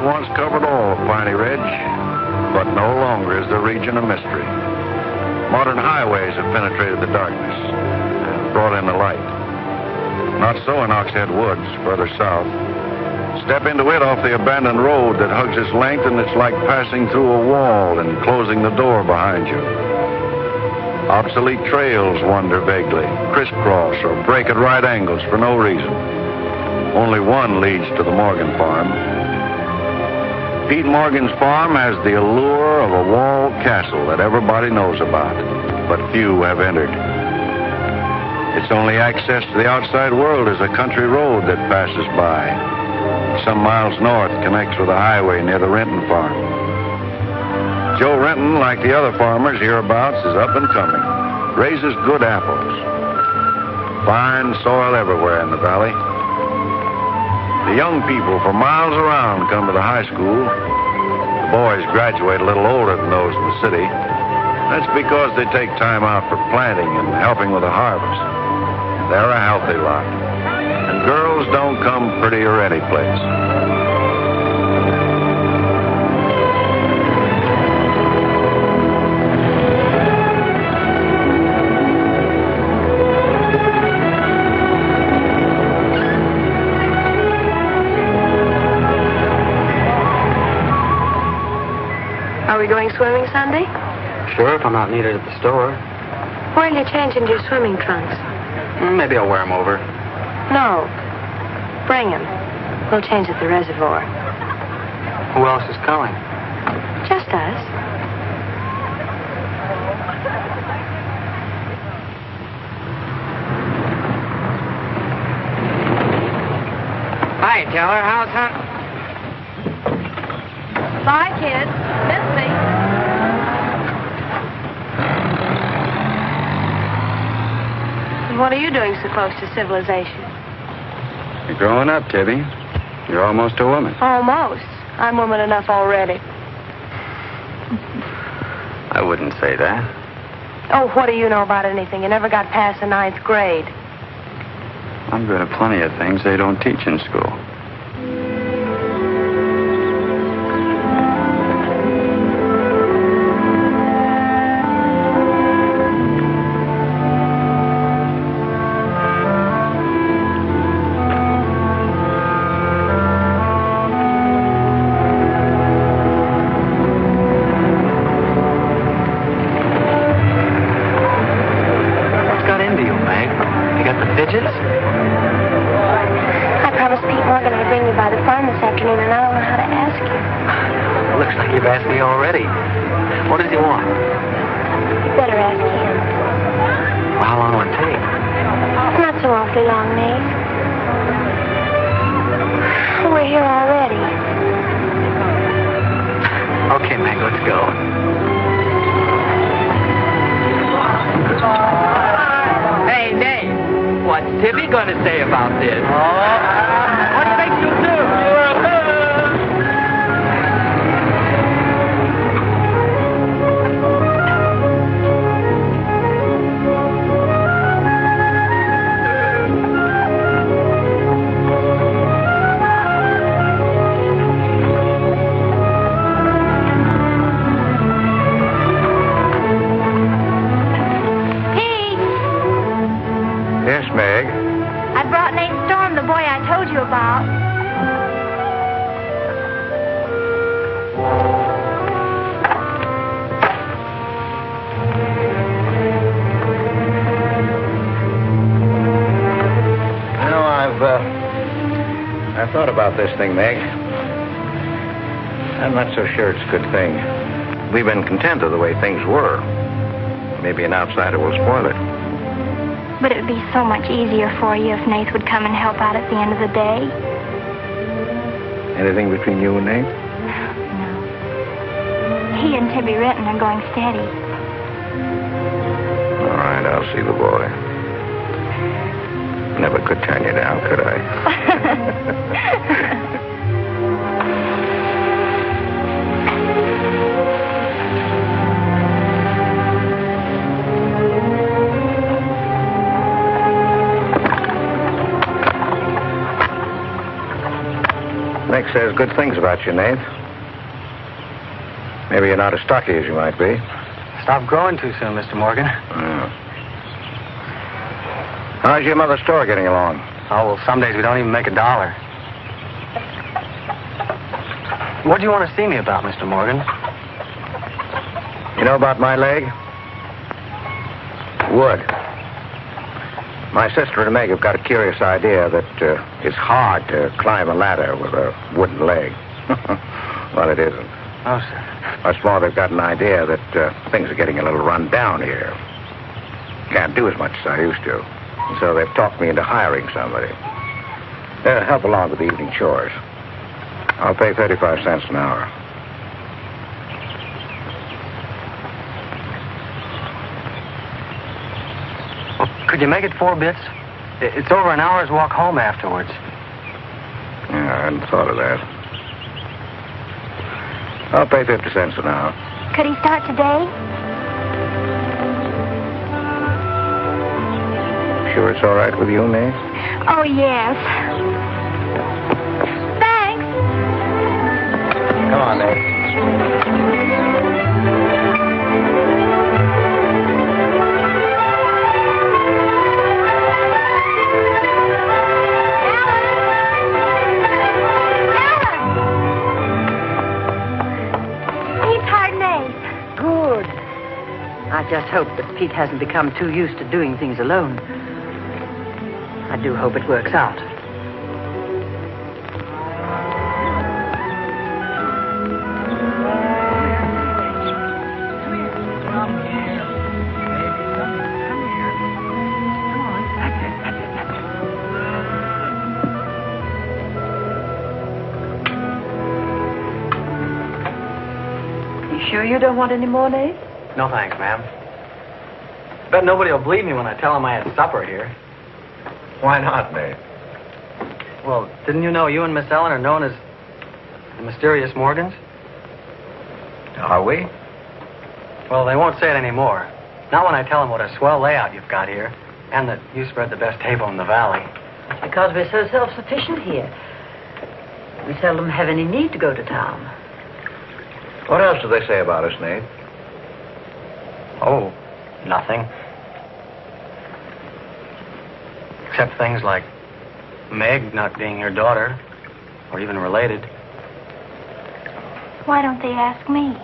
once covered all of Piney Ridge, but no longer is the region a mystery. Modern highways have penetrated the darkness and brought in the light. Not so in Oxhead Woods, further south. Step into it off the abandoned road that hugs its length, and it's like passing through a wall and closing the door behind you. Obsolete trails wander vaguely, crisscross or break at right angles for no reason. Only one leads to the Morgan farm. Pete Morgan's farm has the allure of a walled castle that everybody knows about, but few have entered. Its only access to the outside world is a country road that passes by. Some miles north connects with a highway near the Renton farm. Joe Renton, like the other farmers hereabouts, is up and coming. Raises good apples. Fine soil everywhere in the valley. The young people for miles around come to the high school. The boys graduate a little older than those in the city. That's because they take time out for planting and helping with the harvest. They're a healthy lot. And girls don't come prettier any place. Are we going swimming Sunday? Sure, if I'm not needed at the store. Where'll you change into your swimming trunks? Maybe I'll wear them over. No. Bring them. We'll change at the reservoir. Who else is coming? Just us. Hi, Teller. How's that? Bye, kids. Miss me. What are you doing so close to civilization? You're growing up, Tibby. You're almost a woman. Almost. I'm woman enough already. I wouldn't say that. Oh, what do you know about anything? You never got past the 9th grade. I'm good at plenty of things they don't teach in school. This thing, Meg. I'm not so sure it's a good thing. We've been content of the way things were. Maybe an outsider will spoil it. But it would be so much easier for you if Nath would come and help out at the end of the day. Anything between you and Nath? No. He and Tibby Renton are going steady. All right, I'll see the boy. Never could turn you down, could I? Nick says good things about you, Nate. Maybe you're not as stocky as you might be. Stop growing too soon, Mr. Morgan. Yeah. How's your mother's store getting along? Oh, well, some days we don't even make $1. What do you want to see me about, Mr. Morgan? You know about my leg? Wood. My sister and Meg have got a curious idea that it's hard to climb a ladder with a wooden leg. Well, it isn't. Oh, sir. Much more, they've got an idea that things are getting a little run down here. Can't do as much as I used to. And so they've talked me into hiring somebody. Help along with the evening chores. I'll pay 35 cents an hour. Well, could you make it 4 bits? It's over an hour's walk home afterwards. Yeah, I hadn't thought of that. I'll pay 50 cents an hour. Could he start today? Sure it's all right with you, Nate? Oh, yes. Thanks. Come on, Nate. I just hope that Pete hasn't become too used to doing things alone. I do hope it works out. You sure you don't want any more, Nate? No, thanks, ma'am. Bet nobody will believe me when I tell them I had supper here. Why not, Nate? Well, didn't you know you and Miss Ellen are known as the mysterious Morgans? Are we? Well, they won't say it anymore. Not when I tell them what a swell layout you've got here, and that you spread the best table in the valley. It's because we're so self-sufficient here. We seldom have any need to go to town. What else do they say about us, Nate? Oh, nothing. Except things like Meg not being your daughter, or even related. Why don't they ask me?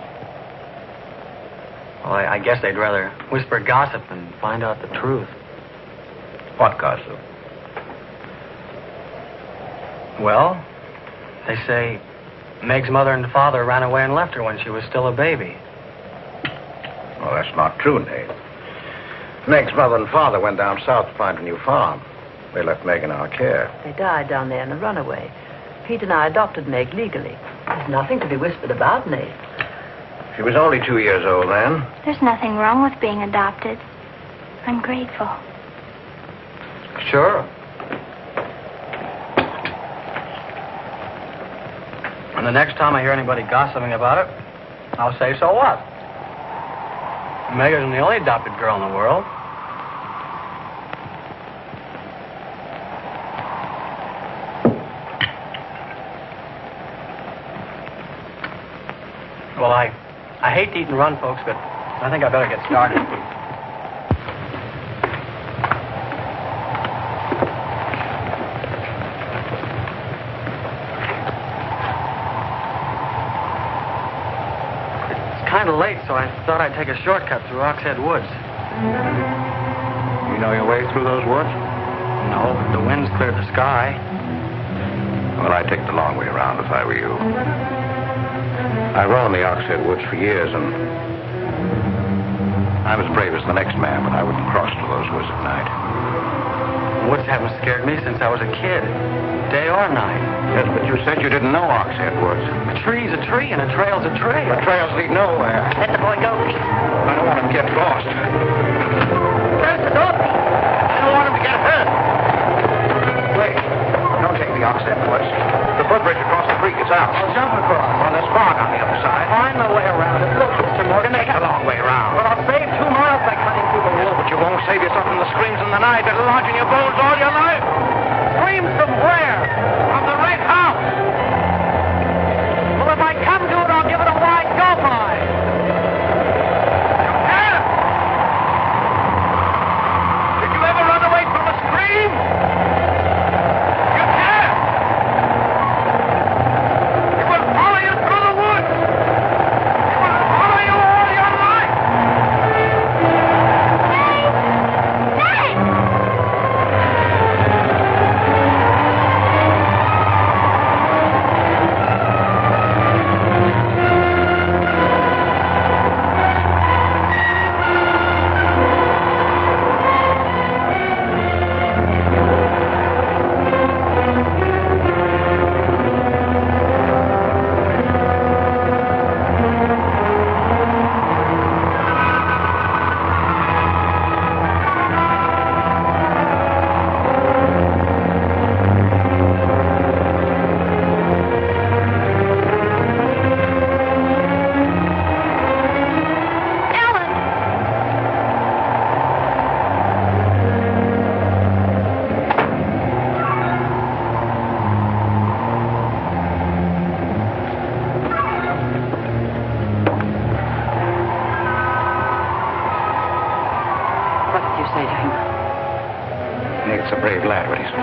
Well, I guess they'd rather whisper gossip than find out the truth. What gossip? Well, they say Meg's mother and father ran away and left her when she was still a baby. Well, that's not true, Nate. Meg's mother and father went down south to find a new farm. They left Meg in our care. They died down there in a runaway. Pete and I adopted Meg legally. There's nothing to be whispered about, Nate. She was only 2 years old then. There's nothing wrong with being adopted. I'm grateful. Sure. And the next time I hear anybody gossiping about it, I'll say, so what? Meg isn't the only adopted girl in the world. Well, I hate to eat and run, folks, but I think I better get started. It's kind of late, so I thought I'd take a shortcut through Oxhead Woods. You know your way through those woods? No, the wind's cleared the sky. Well, I'd take the long way around if I were you. I've roamed the Oxhead Woods for years, and I'm as brave as the next man, but I wouldn't cross to those woods at night. Woods haven't scared me since I was a kid, day or night. Yes, but you said you didn't know Oxhead Woods. A tree's a tree, and a trail's a trail. The trails lead nowhere. Let the boy go, Pete. I don't want him to get lost. Close the door, Pete. I don't want him to get hurt. Wait, don't take the Oxhead Woods. The footbridge across the creek is out. I'll jump across. Well, there's fog on the other side. Find my way around it. Look, Mr. Morgan, Take the long way around. Well, I'll save 2 miles by cutting through the Oh, woods. but you won't save yourself from the screams in the night that'll lodge in your bones all your life. Screams from where? From the right house.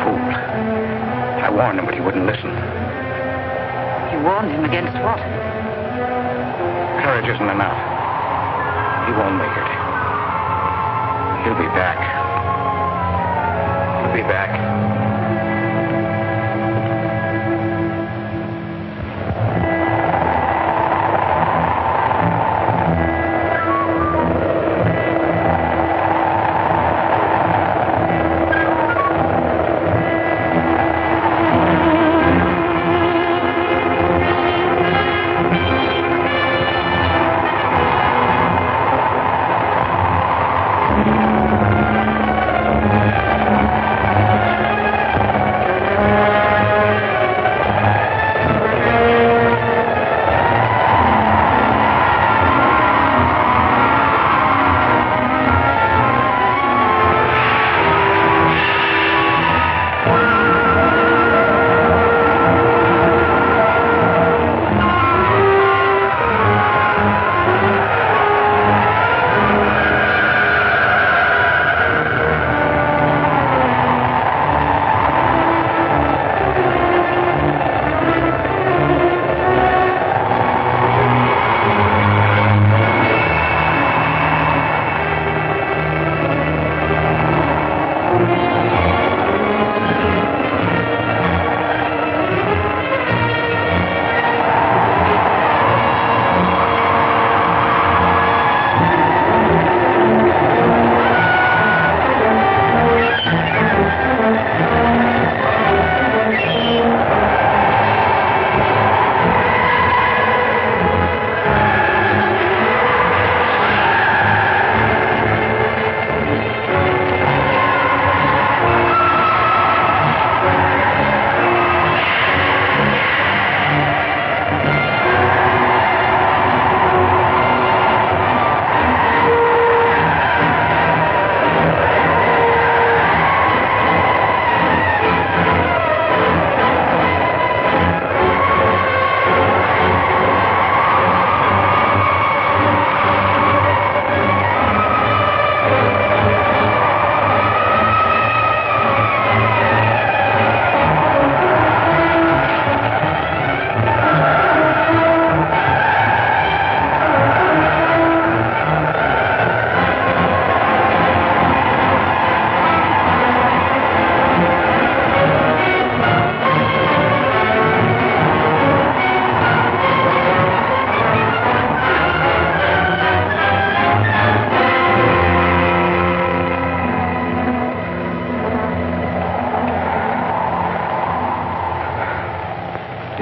fool. I warned him, but he wouldn't listen. You warned him against what? Courage isn't enough. He won't make it. He'll be back. He'll be back.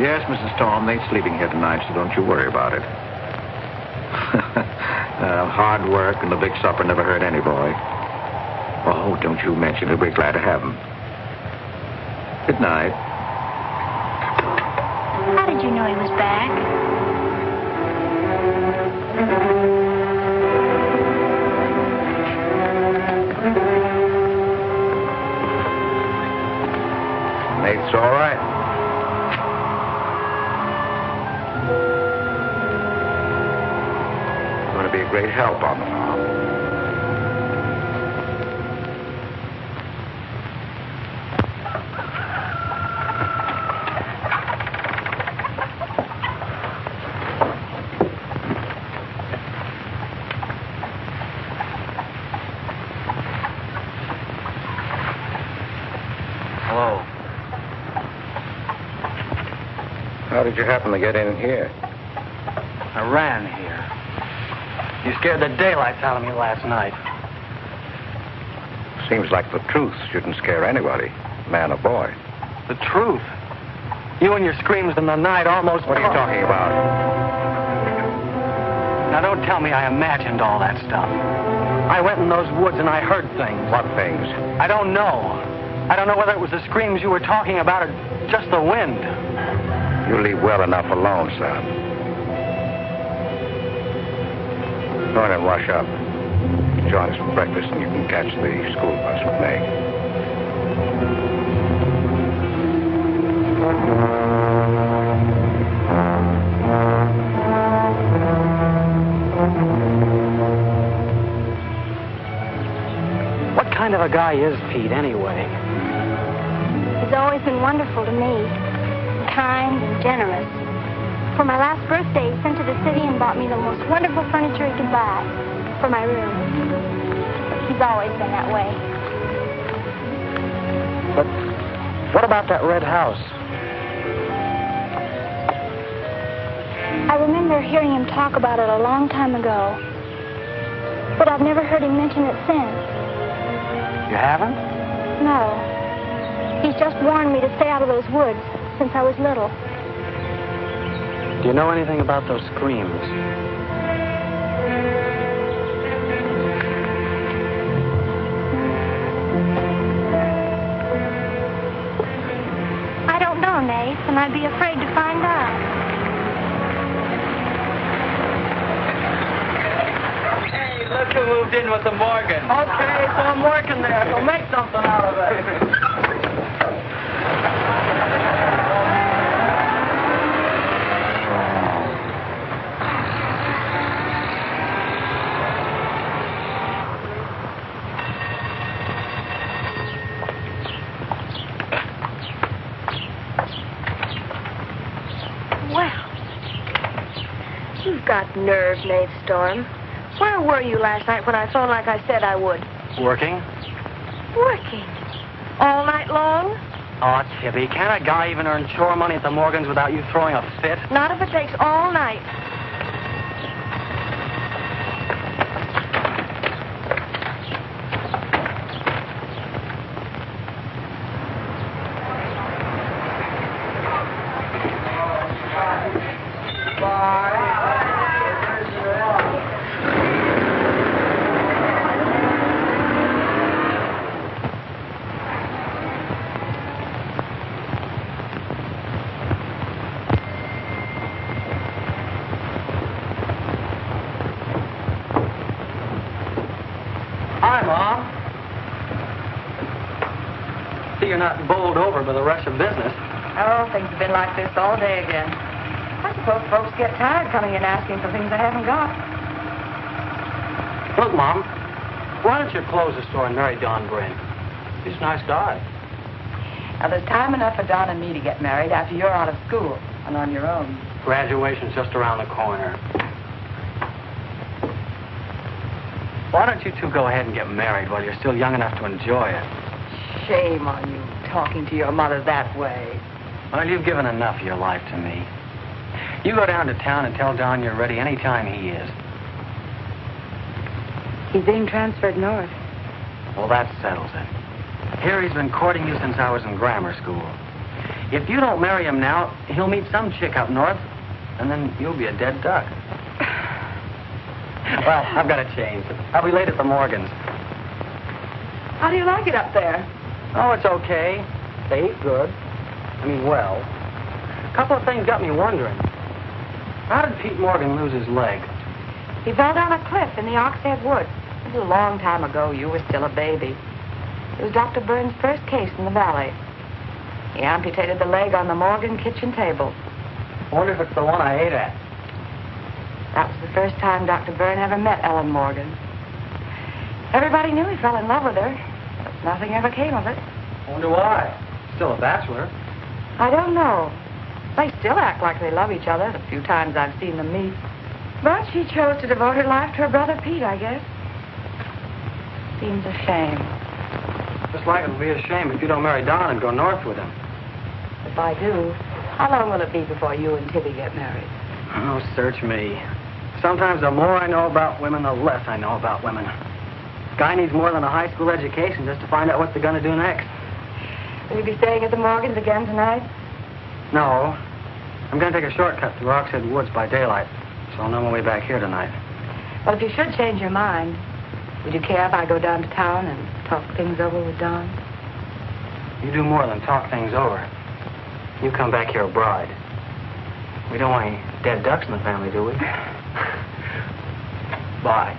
Yes, Mrs. Storm, they ain't sleeping here tonight, so don't you worry about it. Hard work and the big supper never hurt any boy. Oh, don't you mention it. We're glad to have him. Good night. How did you know he was back? Nate's all right. Going to be a great help on the farm. Hello. How did you happen to get in here? I ran here. You scared the daylights out of me last night. Seems like the truth shouldn't scare anybody, man or boy. The truth? You and your screams in the night almost... What are you talking about? Now, don't tell me I imagined all that stuff. I went in those woods and I heard things. What things? I don't know. I don't know whether it was the screams you were talking about or just the wind. You leave well enough alone, son. Go in and wash up. Join us for breakfast and you can catch the school bus with Meg. What kind of a guy is Pete, anyway? He's always been wonderful to me, kind and generous. For my last birthday, he sent to the city and bought me the most wonderful furniture he could buy for my room. He's always been that way. But what about that red house? I remember hearing him talk about it a long time ago, but I've never heard him mention it since. You haven't? No. He's just warned me to stay out of those woods since I was little. Do you know anything about those screams? I don't know, Nath, and I'd be afraid to find out. Hey, look who moved in with the Morgan. Okay, so I'm working there, so make something out of it. Got nerve, Nate Storm. Where were you last night when I phoned like I said I would? Working? Working? All night long? Oh, Tibby, can't a guy even earn chore money at the Morgans without you throwing a fit? Not if it takes all night. You're not bowled over by the rush of business. Oh, things have been like this all day again. I suppose folks get tired coming in asking for things they haven't got. Look, Mom, why don't you close the store and marry Don Bryn? He's a nice guy. Now, there's time enough for Don and me to get married after you're out of school and on your own. Graduation's just around the corner. Why don't you two go ahead and get married while you're still young enough to enjoy it? Shame on you, talking to your mother that way. Well, you've given enough of your life to me. You go down to town and tell Don you're ready any time he is. He's being transferred north. Well, that settles it. Here he's been courting you since I was in grammar school. If you don't marry him now, he'll meet some chick up north, and then you'll be a dead duck. Well, I've got to change. I'll be late at the Morgans. How do you like it up there? Oh, it's okay. They eat good. I mean, well. A couple of things got me wondering. How did Pete Morgan lose his leg? He fell down a cliff in the Oxhead Woods. It was a long time ago. You were still a baby. It was Dr. Burns' first case in the valley. He amputated the leg on the Morgan kitchen table. I wonder if it's the one I ate at. That was the first time Dr. Byrne ever met Ellen Morgan. Everybody knew he fell in love with her, but nothing ever came of it. I wonder why. Still a bachelor. I don't know. They still act like they love each other, the few times I've seen them meet. But she chose to devote her life to her brother Pete, I guess. Seems a shame. Just like it would be a shame if you don't marry Don and go north with him. If I do, how long will it be before you and Tibby get married? Oh, search me. Sometimes the more I know about women, the less I know about women. Guy needs more than a high school education just to find out what they're going to do next. Will you be staying at the Morgans again tonight? No. I'm going to take a shortcut through Oxhead Woods by daylight, so I'll know my way back here tonight. Well, if you should change your mind, would you care if I go down to town and talk things over with Don? You do more than talk things over. You come back here a bride. We don't want any dead ducks in the family, do we? Bye.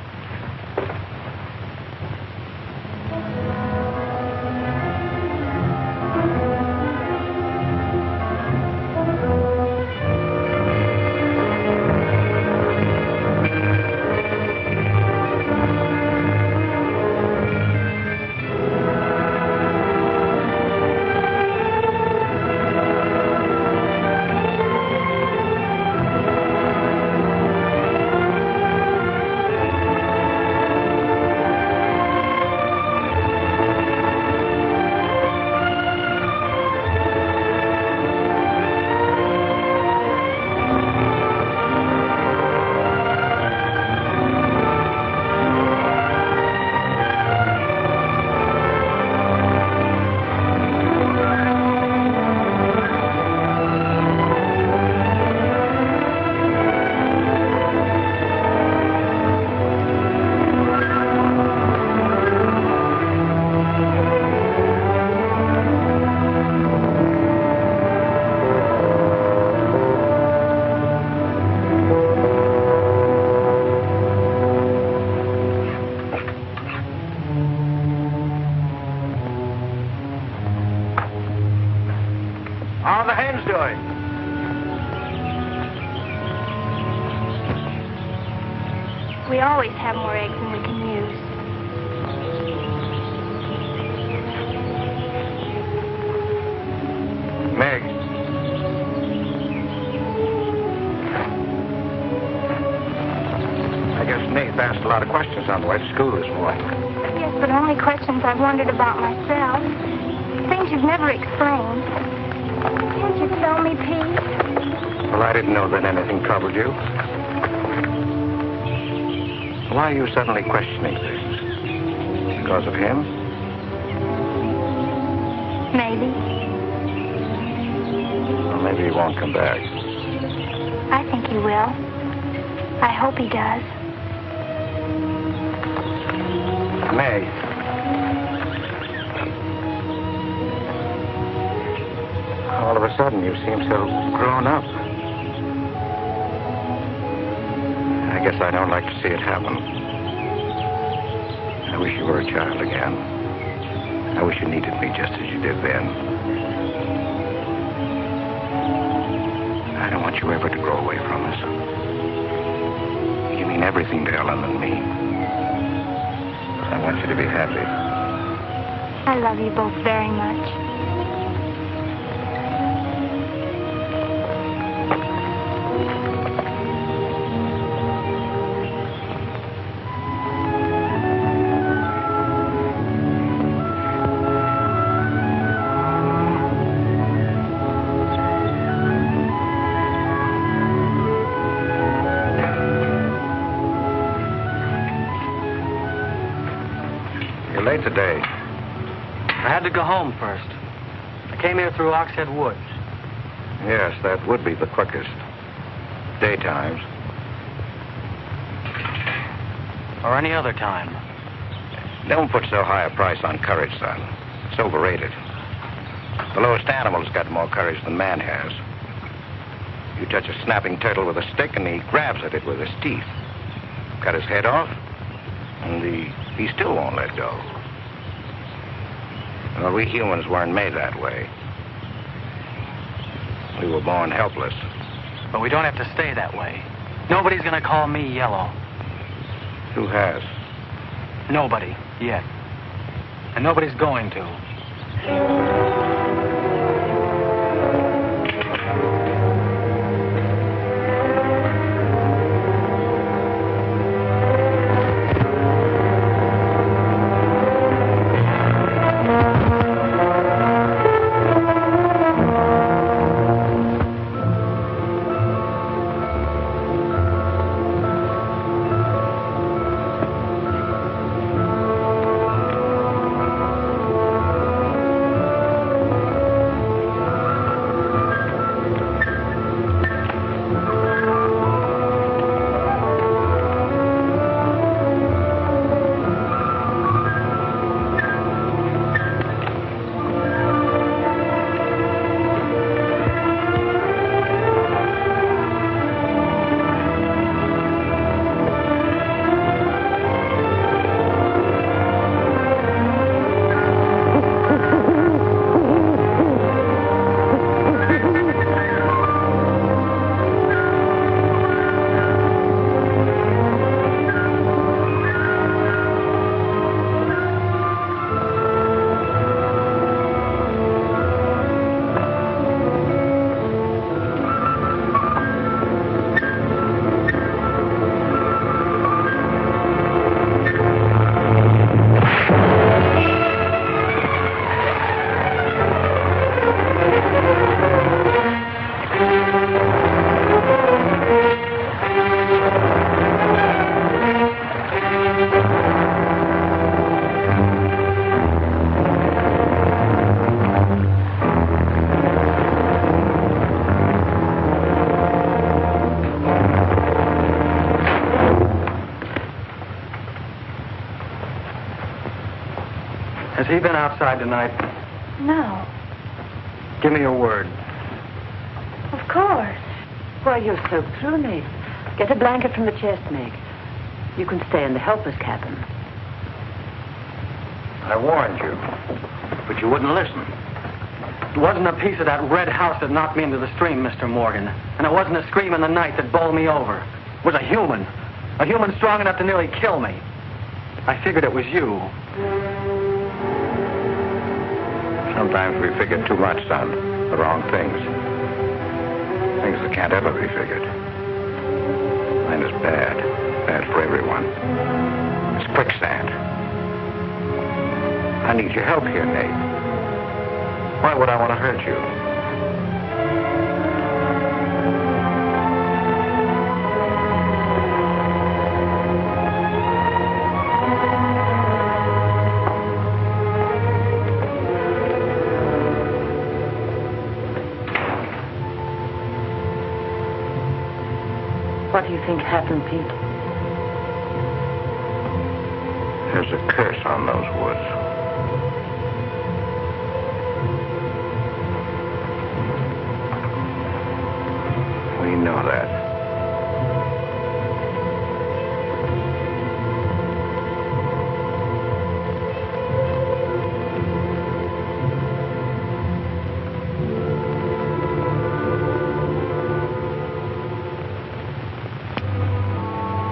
How are the hens doing? We always have more eggs than we can use. Meg. I guess Nate asked a lot of questions on the way to school this morning. Yes, but only questions I've wondered about myself. Things you've never explained. Can't you tell me, Pete? Well, I didn't know that anything troubled you. Why are you suddenly questioning things? Because of him? Maybe. Well, maybe he won't come back. I think he will. I hope he does. Meg. All of a sudden, you seem so grown up. I guess I don't like to see it happen. I wish you were a child again. I wish you needed me just as you did then. I don't want you ever to grow away from us. You mean everything to Ellen and me. I want you to be happy. I love you both very much. Late today. I had to go home first. I came here through Oxhead Woods. Yes, that would be the quickest. Daytimes. Or any other time. Don't put so high a price on courage, son. It's overrated. The lowest animal's got more courage than man has. You touch a snapping turtle with a stick and he grabs at it with his teeth. Cut his head off, and he still won't let go. Well, we humans weren't made that way. We were born helpless. But we don't have to stay that way. Nobody's gonna call me yellow. Who has? Nobody, yet. And nobody's going to. Has he been outside tonight? No. Give me your word. Of course. Why, you're soaked through, Nate. Get a blanket from the chest, Meg. You can stay in the helper's cabin. I warned you, but you wouldn't listen. It wasn't a piece of that red house that knocked me into the stream, Mr. Morgan. And it wasn't a scream in the night that bowled me over. It was a human strong enough to nearly kill me. I figured it was you. Sometimes we figure too much, son. The wrong things. Things that can't ever be figured. Mine is bad. Bad for everyone. It's quicksand. I need your help here, Nate. Why would I want to hurt you? What do you think happened, Pete? There's a curse on those woods. We know that.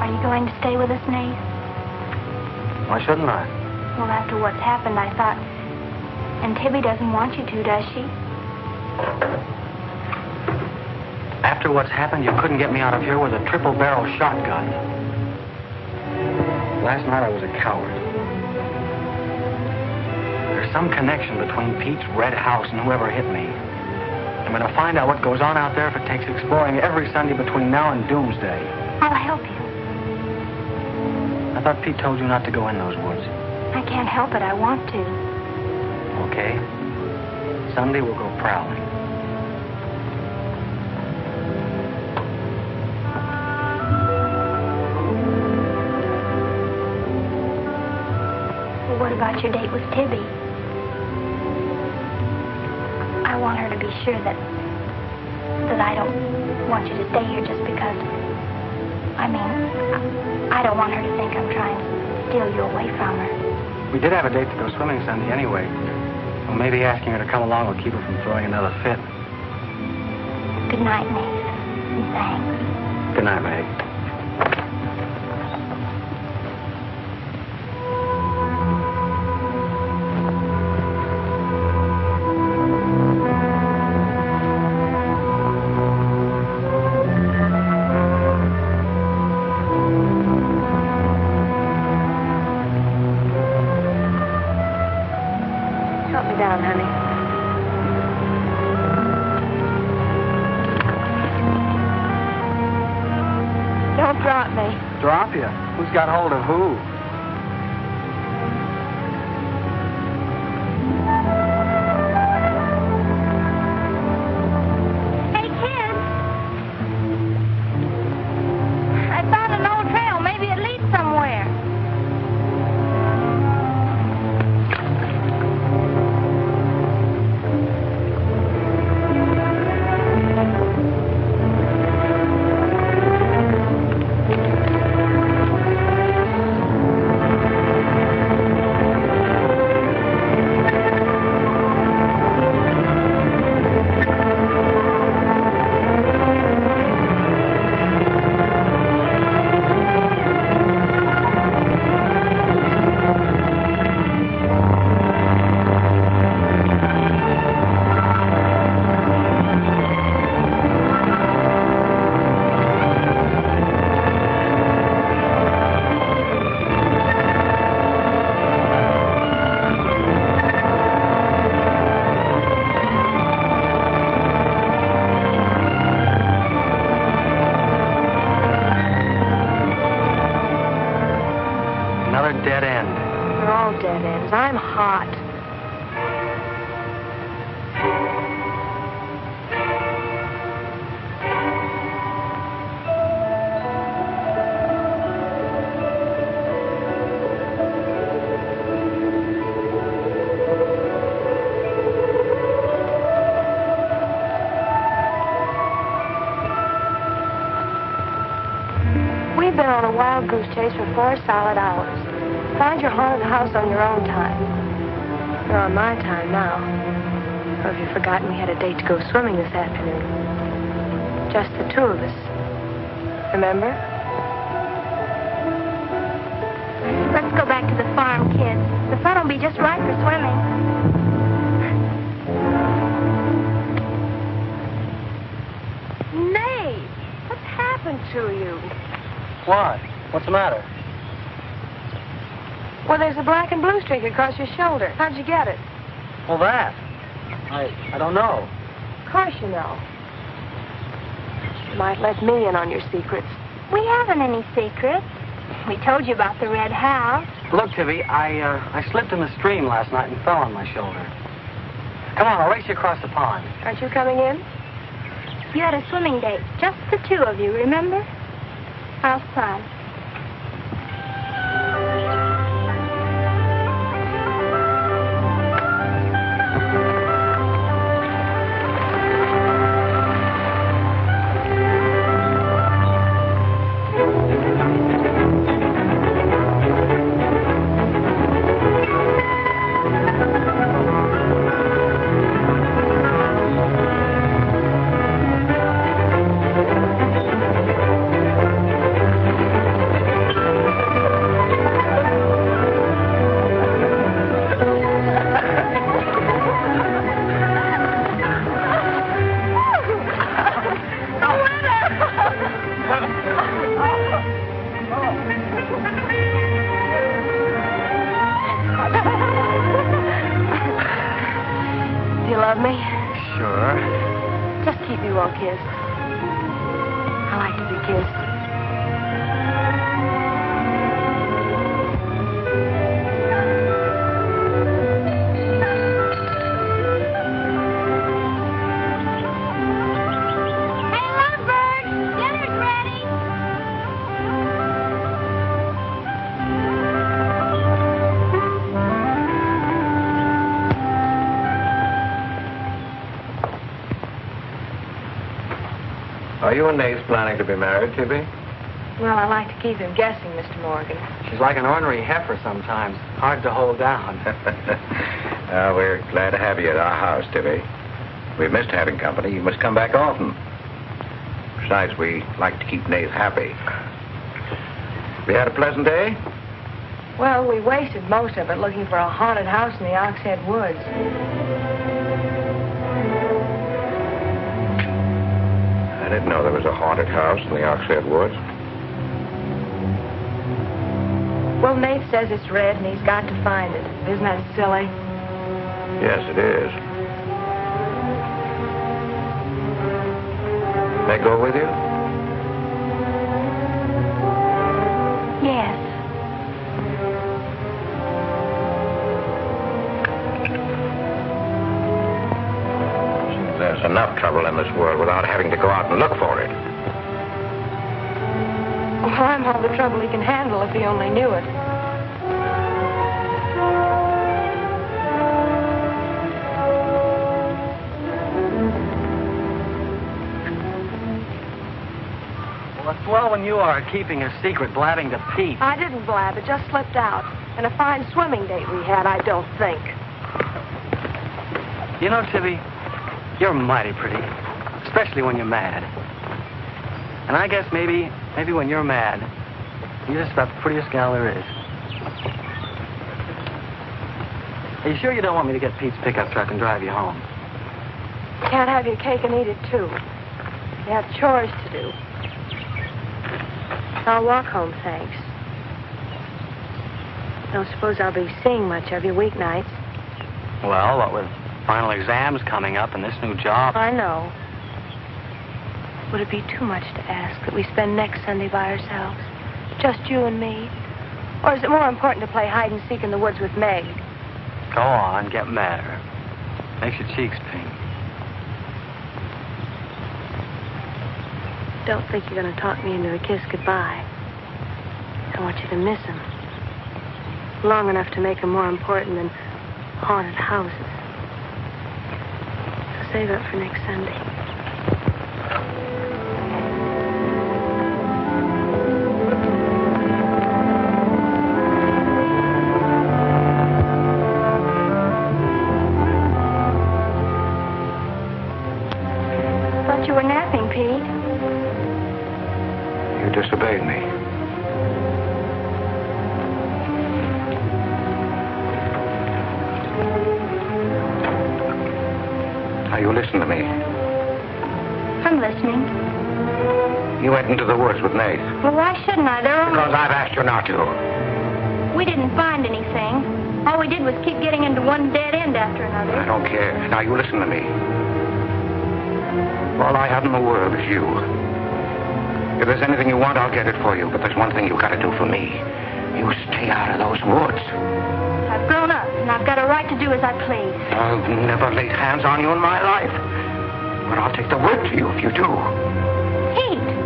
Are you going to stay with us, Nate? Why shouldn't I? Well, after what's happened, I thought... And Tibby doesn't want you to, does she? After what's happened, you couldn't get me out of here with a triple-barrel shotgun. Last night I was a coward. There's some connection between Pete's red house and whoever hit me. I'm going to find out what goes on out there if it takes exploring every Sunday between now and doomsday. I'll help you. I thought Pete told you not to go in those woods. I can't help it. I want to. Okay. Sunday we'll go prowling. Well, what about your date with Tibby? I want her to be sure that I don't want you to stay here just because... I don't want her to think I'm trying to steal you away from her. We did have a date to go swimming Sunday anyway. Well, maybe asking her to come along will keep her from throwing another fit. Good night, Nate. And thanks. Good night, Meg. Drop you? Who's got hold of who? Hey, kids! I found an old trail. Maybe it leads somewhere. Dead end. They're all dead ends. I'm hot. We've been on a wild goose chase for 4 solid hours. Find your haunted house on your own time. You're on my time now. Or have you forgotten we had a date to go swimming this afternoon? Just the two of us. Remember? Let's go back to the farm, kids. The sun will be just right for swimming. Nate, what's happened to you? What? What's the matter? Well, there's a black and blue streak across your shoulder. How'd you get it? Well, that. I don't know. Of course you know. You might let me in on your secrets. We haven't any secrets. We told you about the red house. Look, Tibby, I slipped in the stream last night and fell on my shoulder. Come on, I'll race you across the pond. Aren't you coming in? You had a swimming date, just the two of you, remember? How's fun? Are you and Nate planning to be married, Tibby? Well, I like to keep him guessing, Mr. Morgan. She's like an ornery heifer sometimes. Hard to hold down. We're glad to have you at our house, Tibby. We've missed having company. You must come back often. Besides, we like to keep Nate happy. We had a pleasant day? Well, we wasted most of it looking for a haunted house in the Oxhead Woods. I didn't know there was a haunted house in the Oxhead Woods. Well, Nate says it's red and he's got to find it. Isn't that silly? Yes, it is. May I go with you? Yes. There's enough trouble in this world without having to go out and look for it. Well, I'm all the trouble he can handle if he only knew it. Well, it's swell when you are keeping a secret, blabbing to Pete. I didn't blab. It just slipped out. And a fine swimming date we had, I don't think. You know, Tibby, you're mighty pretty, especially when you're mad. And I guess maybe when you're mad, you're just about the prettiest gal there is. Are you sure you don't want me to get Pete's pickup truck and drive you home? Can't have your cake and eat it, too. You have chores to do. I'll walk home, thanks. Don't suppose I'll be seeing much of you weeknights. Well, what with final exams coming up and this new job. I know. Would it be too much to ask that we spend next Sunday by ourselves? Just you and me? Or is it more important to play hide and seek in the woods with Meg? Go on, get madder. Makes your cheeks pink. Don't think you're going to talk me into a kiss goodbye. I want you to miss him. Long enough to make him more important than haunted houses. So save up for next Sunday. thought you were napping, Pete. You disobeyed me. Now, you listen to me. I'm listening. You went into the woods with Nate. Well, why shouldn't I? Because I've asked you not to. We didn't find anything. All we did was keep getting into one dead end after another. I don't care. Now, you listen to me. All I have in the world is you. If there's anything you want, I'll get it for you. But there's one thing you've got to do for me. You stay out of those woods. I've grown up, and I've got a right to do as I please. I've never laid hands on you in my life. But I'll take the word to you if you do. Pete!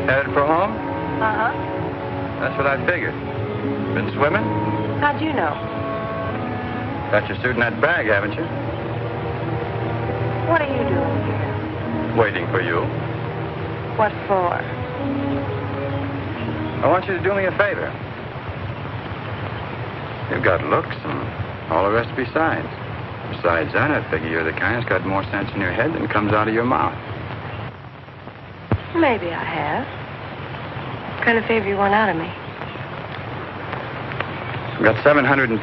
Headed for home? Uh-huh. That's what I figured. Been swimming? How'd you know? Got your suit in that bag, haven't you? What are you doing here? Waiting for you. What for? I want you to do me a favor. You've got looks and all the rest besides. Besides that, I figure you're the kind that's got more sense in your head than comes out of your mouth. Maybe I have. What kind of favor you want out of me? I've got $750.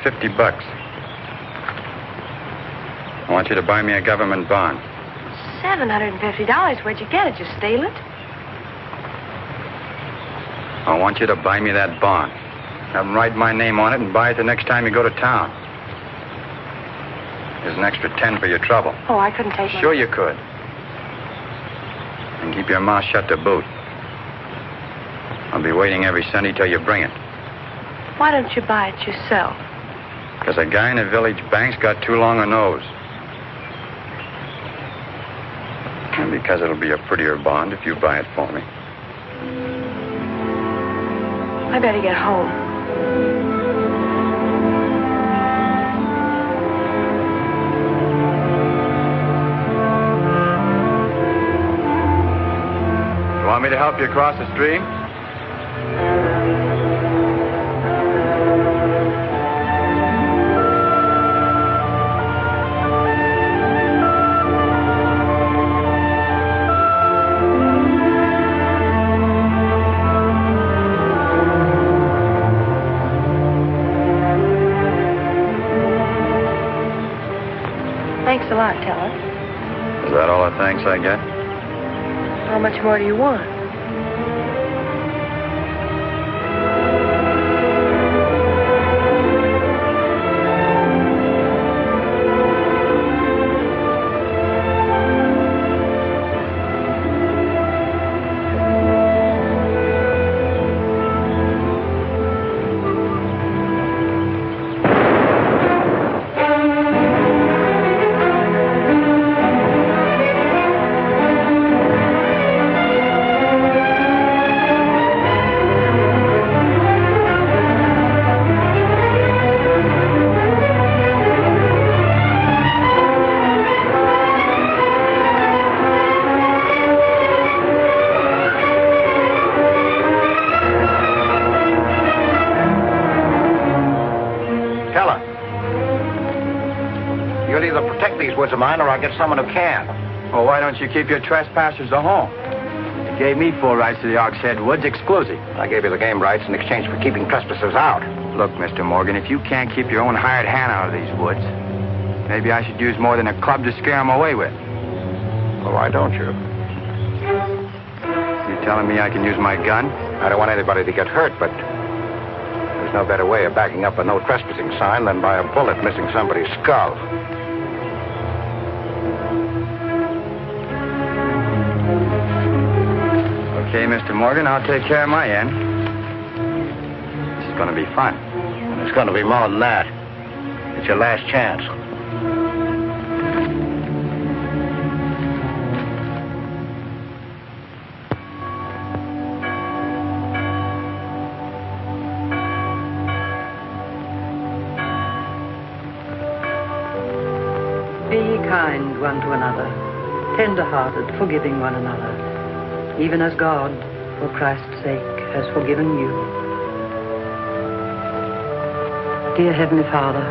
I want you to buy me a government bond. $750? Where'd you get it? You steal it? I want you to buy me that bond. Have them write my name on it and buy it the next time you go to town. There's an extra 10 for your trouble. Oh, I couldn't take it. Sure you could. And keep your mouth shut to boot. I'll be waiting every Sunday till you bring it. Why don't you buy it yourself? Because a guy in a village bank's got too long a nose. And because it'll be a prettier bond if you buy it for me. I better get home. You want me to help you across the stream? Thanks a lot, Teller. Is that all the thanks I get? How much more do you want? Woods of mine, or I'll get someone who can. Well, why don't you keep your trespassers at home? You gave me full rights to the Ox Head Woods exclusive. I gave you the game rights in exchange for keeping trespassers out. Look, Mr. Morgan, if you can't keep your own hired hand out of these woods, maybe I should use more than a club to scare them away with. Well, why don't you? You telling me I can use my gun? I don't want anybody to get hurt, but there's no better way of backing up a no trespassing sign than by a bullet missing somebody's skull. Okay, Mr. Morgan, I'll take care of my end. This is going to be fun. It's going to be more than that. It's your last chance. Be kind one to another, tender-hearted, forgiving one another, even as God, for Christ's sake, has forgiven you. Dear Heavenly Father,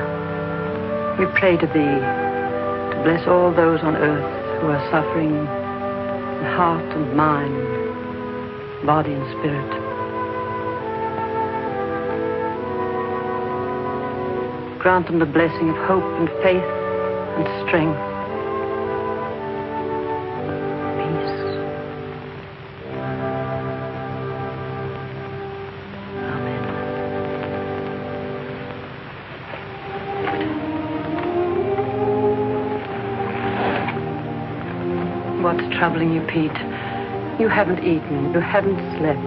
we pray to Thee to bless all those on earth who are suffering in heart and mind, body and spirit. Grant them the blessing of hope and faith and strength. Peace. Amen. What's troubling you, Pete? You haven't eaten. You haven't slept.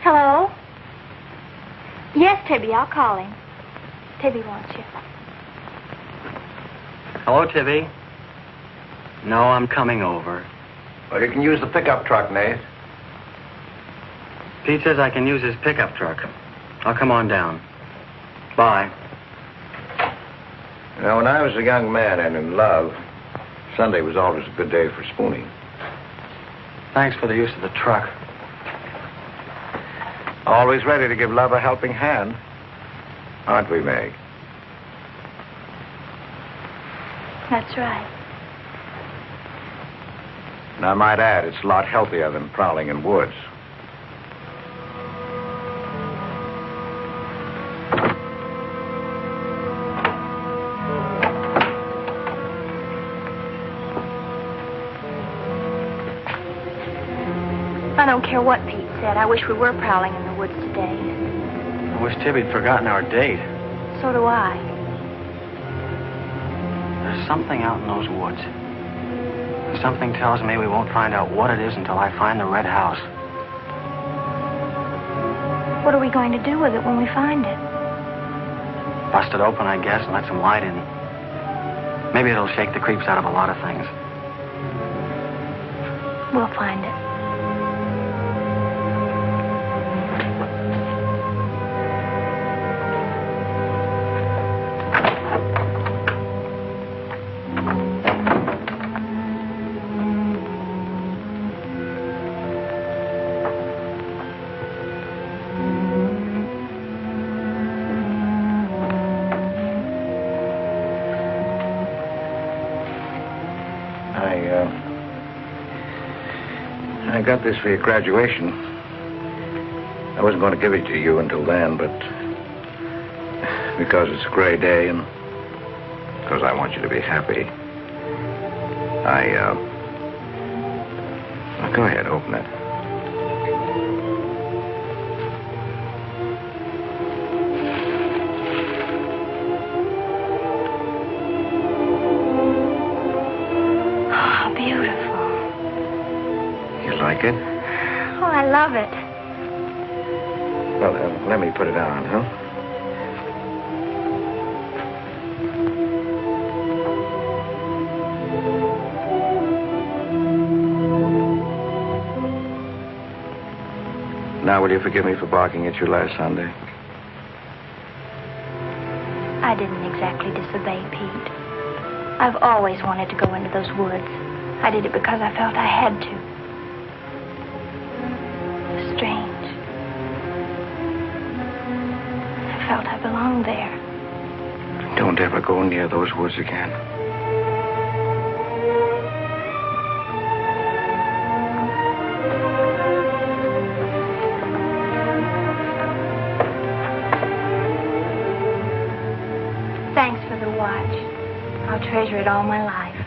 Hello? Yes, Tibby, I'll call him. Tibby wants you. Hello, Tibby. No, I'm coming over. Well, you can use the pickup truck, Nate. Pete says I can use his pickup truck. I'll come on down. Bye. You know, when I was a young man and in love, Sunday was always a good day for spooning. Thanks for the use of the truck. Always ready to give love a helping hand. Aren't we, Meg? That's right. And I might add, it's a lot healthier than prowling in woods. I don't care what Pete said. I wish we were prowling in the woods today. I wish Tibby'd forgotten our date. So do I. There's something out in those woods. Something tells me we won't find out what it is until I find the red house. What are we going to do with it when we find it? Bust it open, I guess, and let some light in. Maybe it'll shake the creeps out of a lot of things. We'll find it. I got this for your graduation. I wasn't going to give it to you until then, but because it's a gray day and because I want you to be happy, well, go ahead, open it. Like it? Oh, I love it. Well, let me put it on, huh? Now, will you forgive me for barking at you last Sunday? I didn't exactly disobey Pete. I've always wanted to go into those woods. I did it because I felt I had to. Strange. I felt I belonged there. Don't ever go near those woods again. Thanks for the watch. I'll treasure it all my life.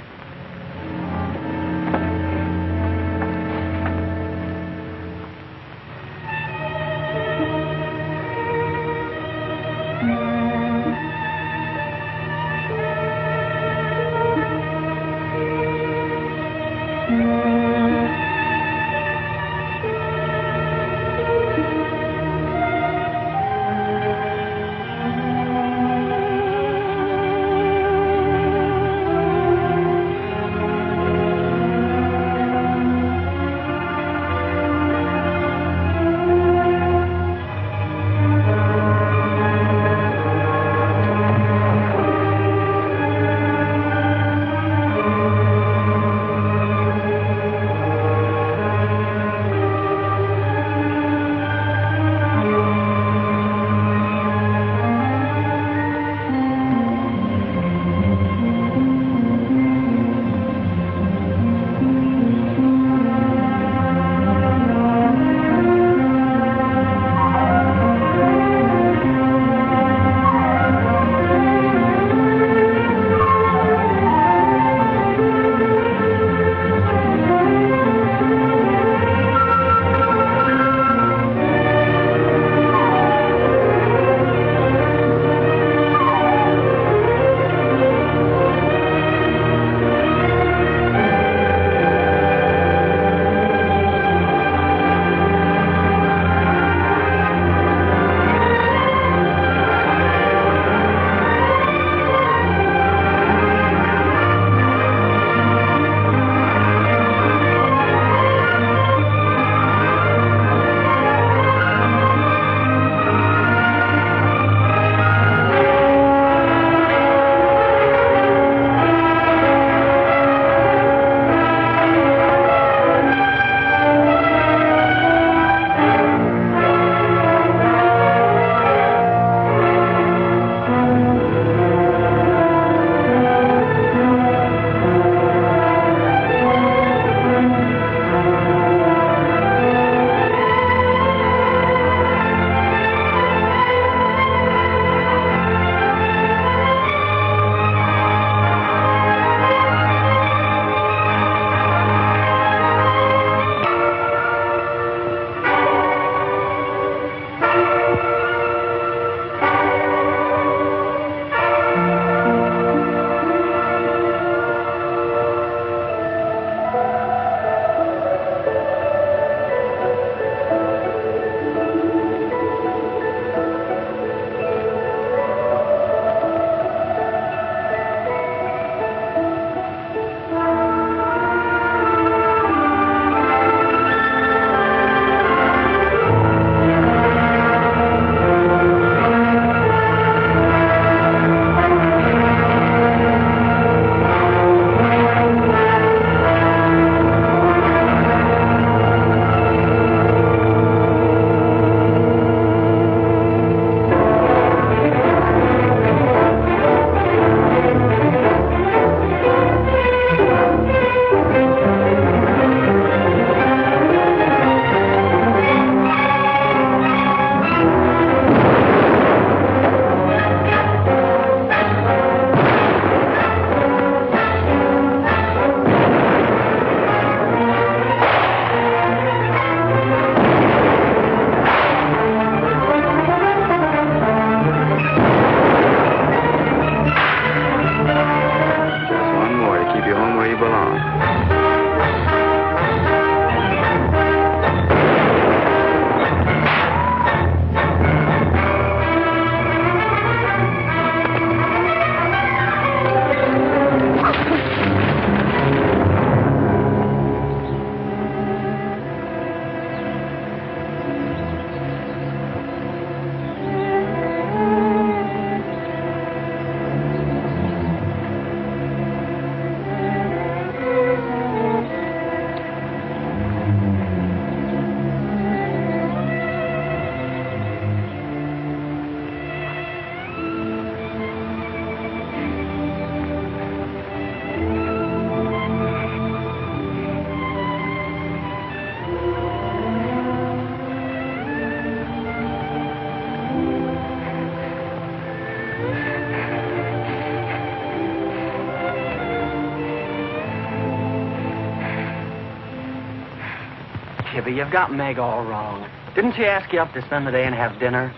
baby, you've got Meg all wrong. Didn't she ask you up to spend the day and have dinner?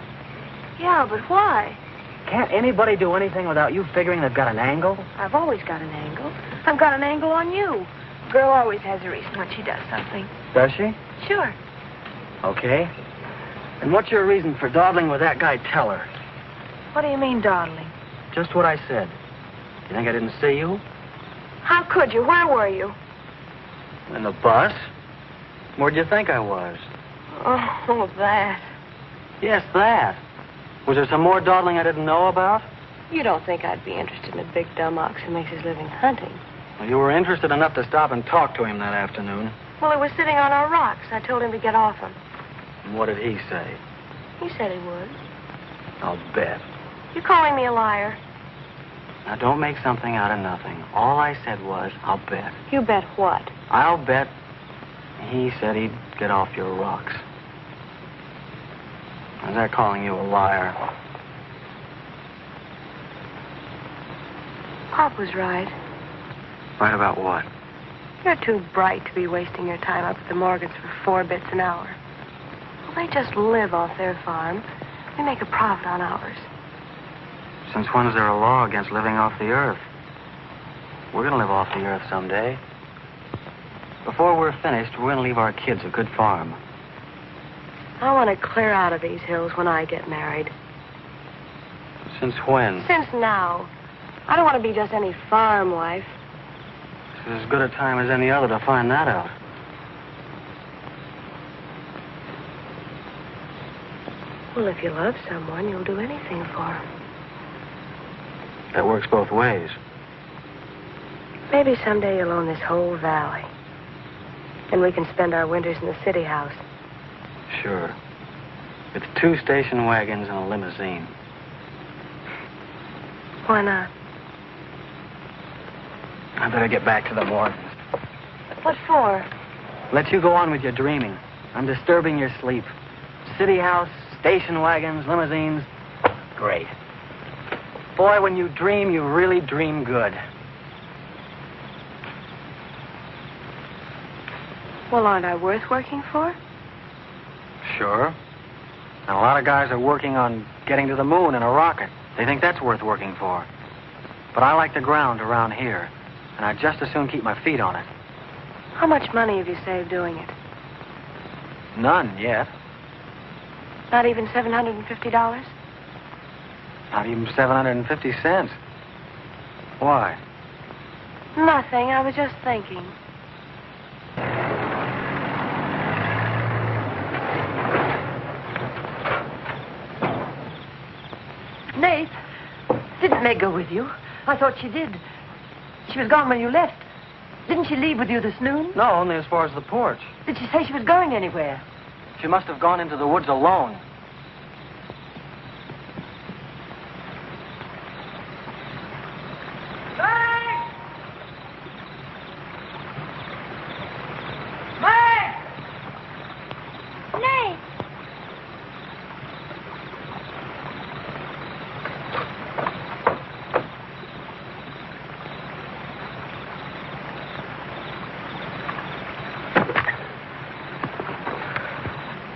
Yeah, but why? Can't anybody do anything without you figuring they've got an angle? I've always got an angle. I've got an angle on you. A girl always has a reason when she does something. Does she? Sure. Okay. And what's your reason for dawdling with that guy Teller? What do you mean, dawdling? Just what I said. You think I didn't see you? How could you? Where were you? In the bus? Where'd you think I was? Oh, that. Yes, that. Was there some more dawdling I didn't know about? You don't think I'd be interested in a big dumb ox who makes his living hunting? Well, you were interested enough to stop and talk to him that afternoon. Well, he was sitting on our rocks. I told him to get off them. And what did he say? He said he would. I'll bet. You're calling me a liar. Now, don't make something out of nothing. All I said was, I'll bet. You bet what? I'll bet he said he'd get off your rocks. Is that calling you a liar? Pop was right. Right about what? You're too bright to be wasting your time up at the Morgans for 4 bits an hour. Well, they just live off their farm. We make a profit on ours. Since when is there a law against living off the earth? We're going to live off the earth someday. Before we're finished, we're going to leave our kids a good farm. I want to clear out of these hills when I get married. Since when? Since now. I don't want to be just any farm wife. This is as good a time as any other to find that out. Well, if you love someone, you'll do anything for him. That works both ways. Maybe someday you'll own this whole valley. And we can spend our winters in the city house. Sure. With 2 station wagons and a limousine. Why not? I better get back to the Morgans. What for? Let you go on with your dreaming. I'm disturbing your sleep. City house, station wagons, limousines. Great. Boy, when you dream, you really dream good. Well, aren't I worth working for? Sure. And a lot of guys are working on getting to the moon in a rocket. They think that's worth working for. But I like the ground around here, and I'd just as soon keep my feet on it. How much money have you saved doing it? None yet. Not even $750? Not even 750 cents. Why? Nothing. I was just thinking. Nate, didn't Meg go with you? I thought she did. She was gone when you left. Didn't she leave with you this noon? No, only as far as the porch. Did she say she was going anywhere? She must have gone into the woods alone.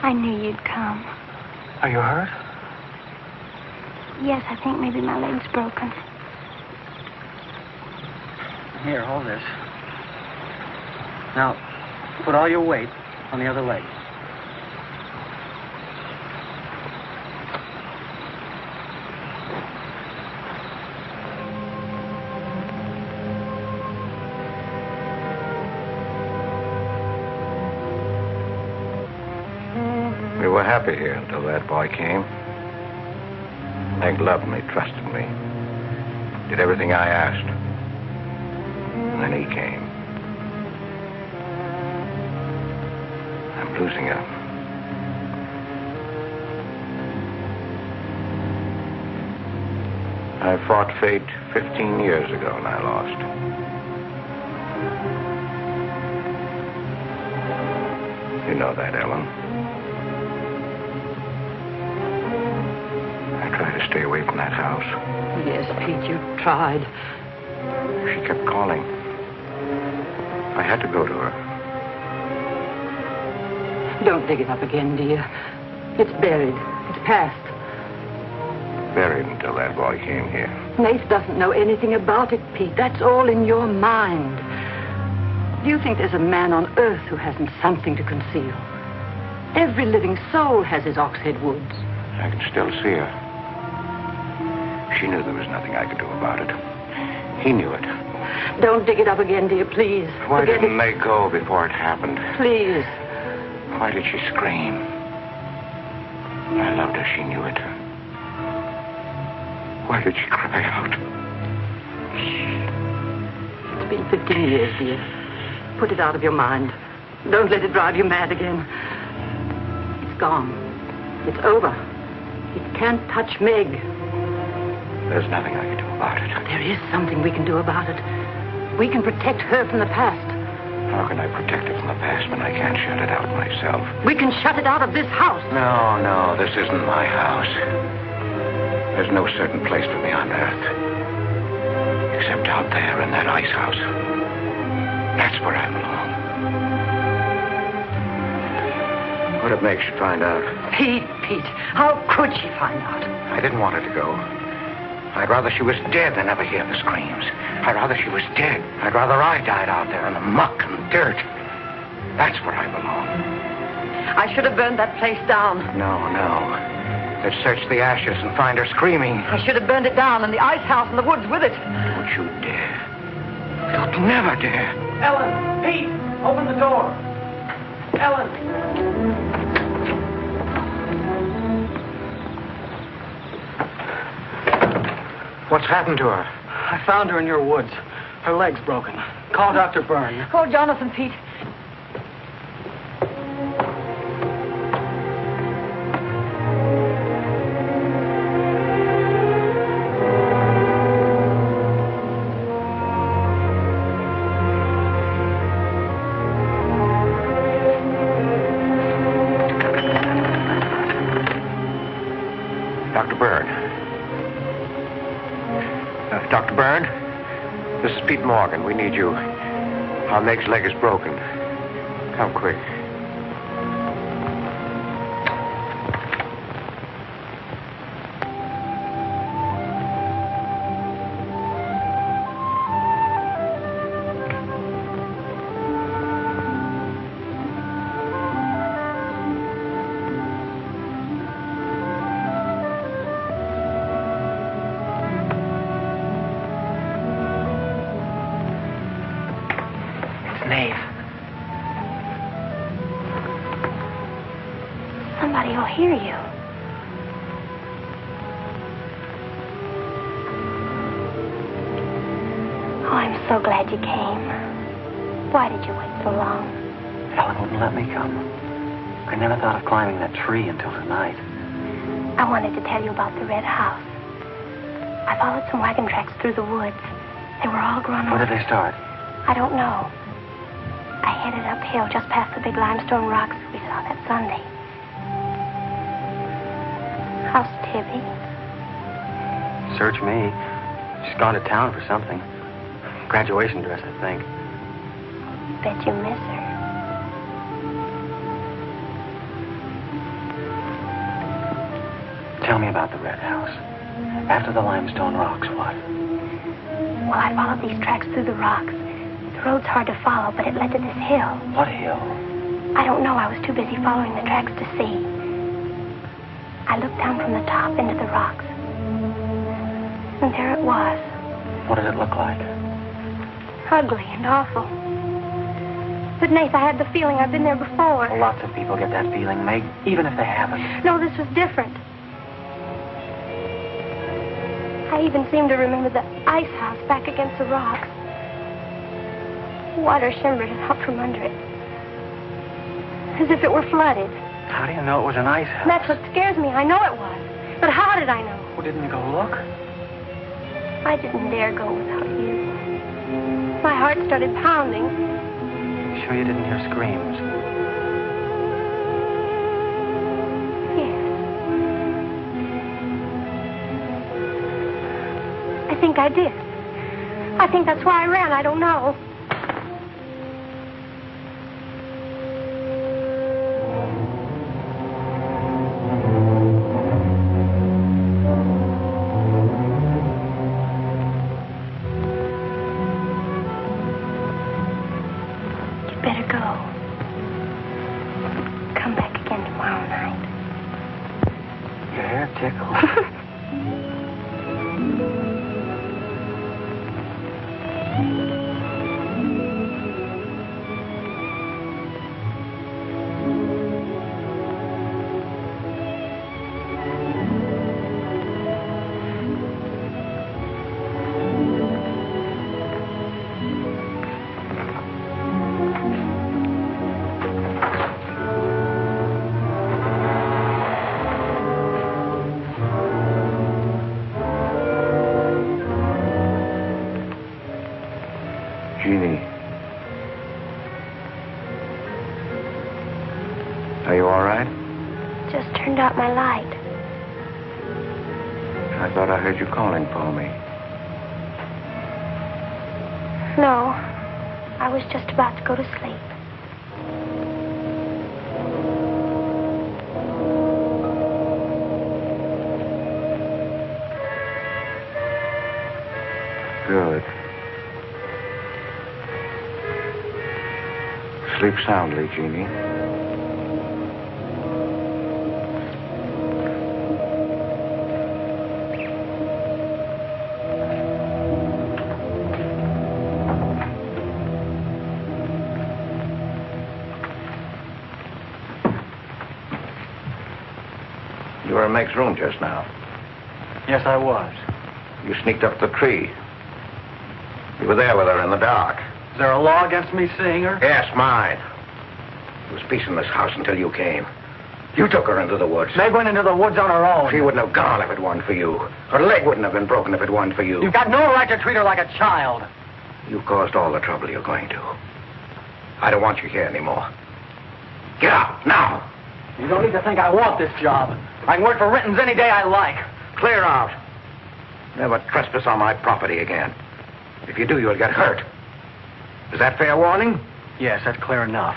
I knew you'd come. Are you hurt? Yes, I think maybe my leg's broken. Here, hold this. Now, put all your weight on the other leg. We were happy here until that boy came. Meg loved me, trusted me, did everything I asked. And then he came. I'm losing her. I fought fate 15 years ago and I lost. You know that, Ellen. I tried to stay away from that house. Yes, Pete, you tried. She kept calling. I had to go to her. Don't dig it up again, dear. It's buried. It's past. Buried until that boy came here. Nath doesn't know anything about it, Pete. That's all in your mind. Do you think there's a man on earth who hasn't something to conceal? Every living soul has his Oxhead Woods. I can still see her. She knew there was nothing I could do about it. He knew it. Don't dig it up again, dear, please. Why Forget didn't it. they go before it happened? Please. Why did she scream? I loved her. She knew it. Why did she cry out? It's been 15 years, dear. Put it out of your mind. Don't let it drive you mad again. It's gone. It's over. It can't touch Meg. There's nothing I can do about it. There is something we can do about it. We can protect her from the past. How can I protect it from the past when I can't shut it out myself? We can shut it out of this house. No, this isn't my house. There's no certain place for me on Earth. Except out there in that ice house. That's where I belong. What if Meg should find out? Pete, how could she find out? I didn't want her to go. I'd rather she was dead than ever hear the screams. I'd rather she was dead. I'd rather I died out there in the muck and dirt. That's where I belong. I should have burned that place down. No. They'd search the ashes and find her screaming. I should have burned it down and the ice house in the woods with it. Don't you dare. You'd never dare. Ellen, Pete, open the door. Ellen. What's happened to her? I found her in your woods. Her leg's broken. Call Dr. Byrne. Call Jonathan, Pete. Dr. Byrne. Dr. Byrne, this is Pete Morgan. We need you. Our Meg's leg is broken. Come quick. Somebody will hear you. Oh, I'm so glad you came. Why did you wait so long? Ellen wouldn't let me come. I never thought of climbing that tree until tonight. I wanted to tell you about the red house. I followed some wagon tracks through the woods. They were all grown over. Where did they start? I don't know. I headed uphill just past the big limestone rocks we saw that Sunday. How's Tibby? Search me. She's gone to town for something. Graduation dress, I think. Bet you miss her. Tell me about the red house. After the limestone rocks, what? Well, I followed these tracks through the rocks. The road's hard to follow, but it led to this hill. What hill? I don't know. I was too busy following the tracks to see. I looked down from the top into the rocks. And there it was. What did it look like? Ugly and awful. But, Nath, I had the feeling I've been there before. Well, lots of people get that feeling, Meg, even if they haven't. No, this was different. I even seem to remember the ice house back against the rocks. Water shimmered out from under it. As if it were flooded. How do you know it was an ice house? That's what scares me. I know it was. But how did I know? Well, didn't you go look? I didn't dare go without you. My heart started pounding. Sure you didn't hear screams? Yes. I think I did. I think that's why I ran. I don't know. tickle. Jeannie. Are you all right? Just turned out my light. I thought I heard you calling for me. No, I was just about to go to sleep. Good. Sleep soundly, Jeannie. You were in Meg's room just now. Yes, I was. You sneaked up the tree. You were there with her in the dark. Is there a law against me seeing her? Yes, mine. There was peace in this house until you came. You took her into the woods. Meg went into the woods on her own. She wouldn't have gone if it weren't for you. Her leg wouldn't have been broken if it weren't for you. You've got no right to treat her like a child. You caused all the trouble you're going to. I don't want you here anymore. Get out, now. You don't need to think I want this job. I can work for Renton's any day I like. Clear out. Never trespass on my property again. If you do, you'll get hurt. Is that fair warning? Yes, that's clear enough.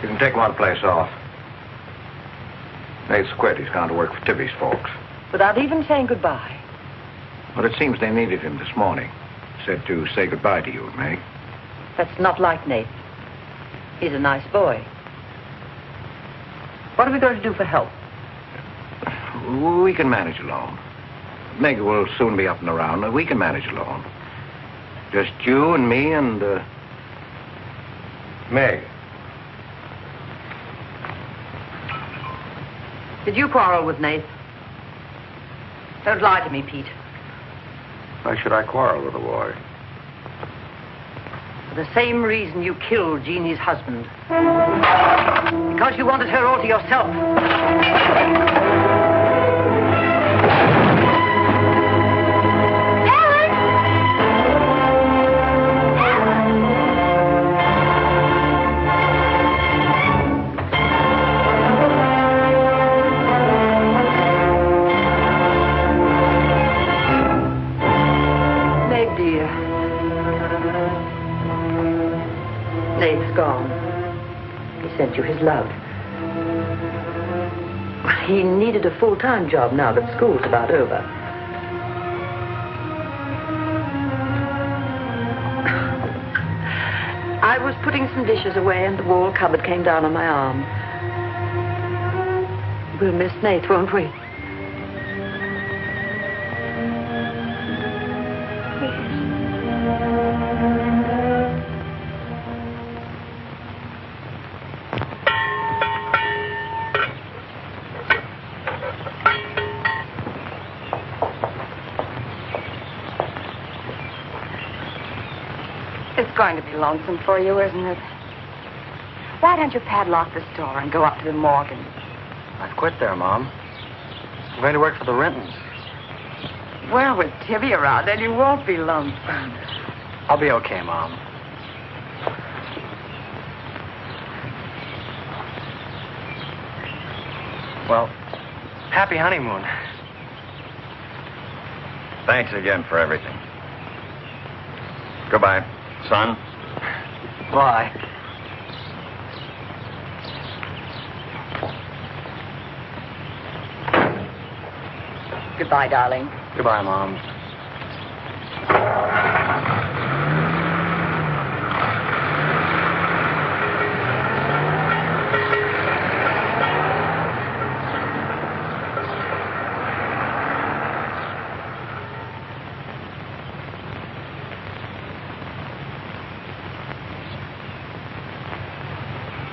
You can take one place off. Nate's quit. He's gone to work for Tibby's folks. Without even saying goodbye. But it seems they needed him this morning. Said to say goodbye to you, Meg. That's not like Nate. He's a nice boy. What are we going to do for help? We can manage alone. Meg will soon be up and around. We can manage alone. Just you and me and, Meg. Did you quarrel with Nate? Don't lie to me, Pete. Why should I quarrel with a boy? For the same reason you killed Jeannie's husband. Because you wanted her all to yourself. Nate's gone. He sent you his love. He needed a full-time job now that school's about over. I was putting some dishes away and the wall cupboard came down on my arm. We'll miss Nate, won't we? It's going to be lonesome for you, isn't it? Why don't you padlock the store and go up to the Morgan? I've quit there, Mom. I'm going to work for the Rentons. Well, with Tibby around, then you won't be lonesome. I'll be okay, Mom. Well, happy honeymoon. Thanks again for everything. Goodbye, son. Bye. Goodbye, darling. Goodbye, Mom.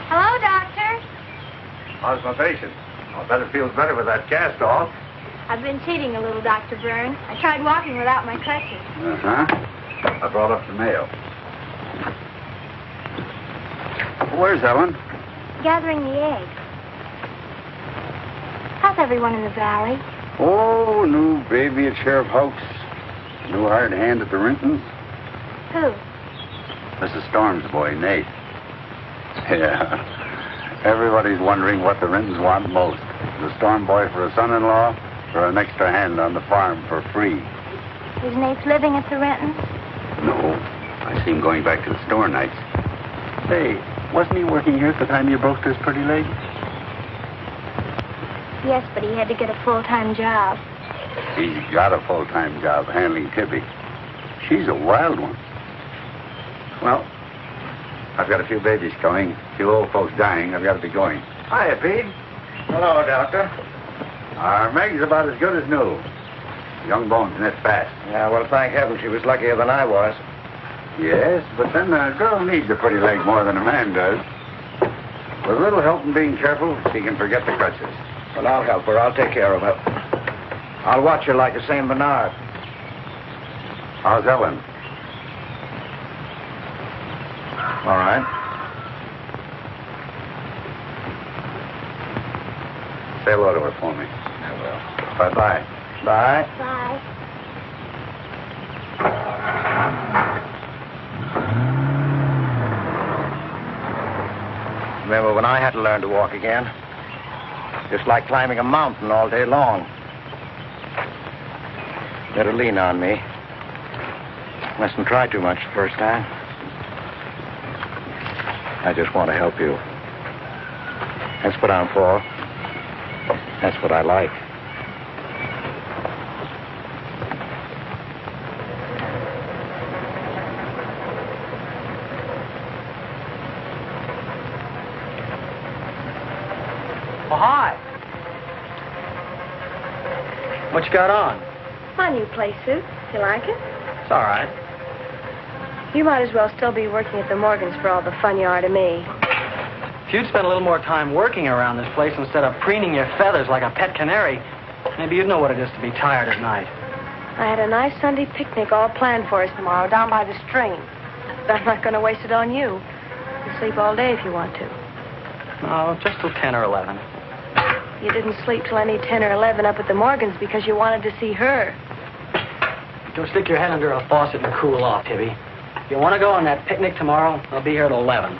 Hello, Doctor. How's my patient? I'll bet it feels better with that cast off. I've been cheating a little, Dr. Byrne. I tried walking without my crutches. Uh-huh. I brought up the mail. Where's Ellen? Gathering the eggs. How's everyone in the valley? Oh, new baby at Sheriff House. New hired hand at the Rintons. Who? Mrs. Storm's boy, Nate. Yeah. Everybody's wondering what the Rintons want most. The Storm boy for a son-in-law or an extra hand on the farm for free. Is Nate living at the Rentons? No. I see him going back to the store nights. Say, wasn't he working here at the time you broke this pretty leg? Yes, but he had to get a full-time job. He's got a full-time job handling Tippy. She's a wild one. Well, I've got a few babies coming, a few old folks dying. I've got to be going. Hiya, Pete. Hello, Doctor. Our Meg's about as good as new. Young bones knit fast. Yeah, well, thank heaven she was luckier than I was. Yes, but then a girl needs a pretty leg more than a man does. With a little help and being careful, she can forget the crutches. Well, I'll help her. I'll take care of her. I'll watch her like a St. Bernard. How's Ellen? All right. Say hello to her for me. I will. Bye-bye. Bye. Bye. Remember when I had to learn to walk again? Just like climbing a mountain all day long. Better lean on me. Mustn't try too much the first time. I just want to help you. That's what I'm for. That's what I like. Oh, hi. What you got on? My new play suit. You like it? It's all right. You might as well still be working at the Morgans for all the fun you are to me. If you'd spent a little more time working around this place instead of preening your feathers like a pet canary, maybe you'd know what it is to be tired at night. I had a nice Sunday picnic all planned for us tomorrow down by the stream. But I'm not going to waste it on you. You can sleep all day if you want to. Oh, just till 10 or 11. You didn't sleep till any 10 or 11 up at the Morgans because you wanted to see her. Don't stick your head under a faucet and cool off, Tibby. If you want to go on that picnic tomorrow, I'll be here at 11.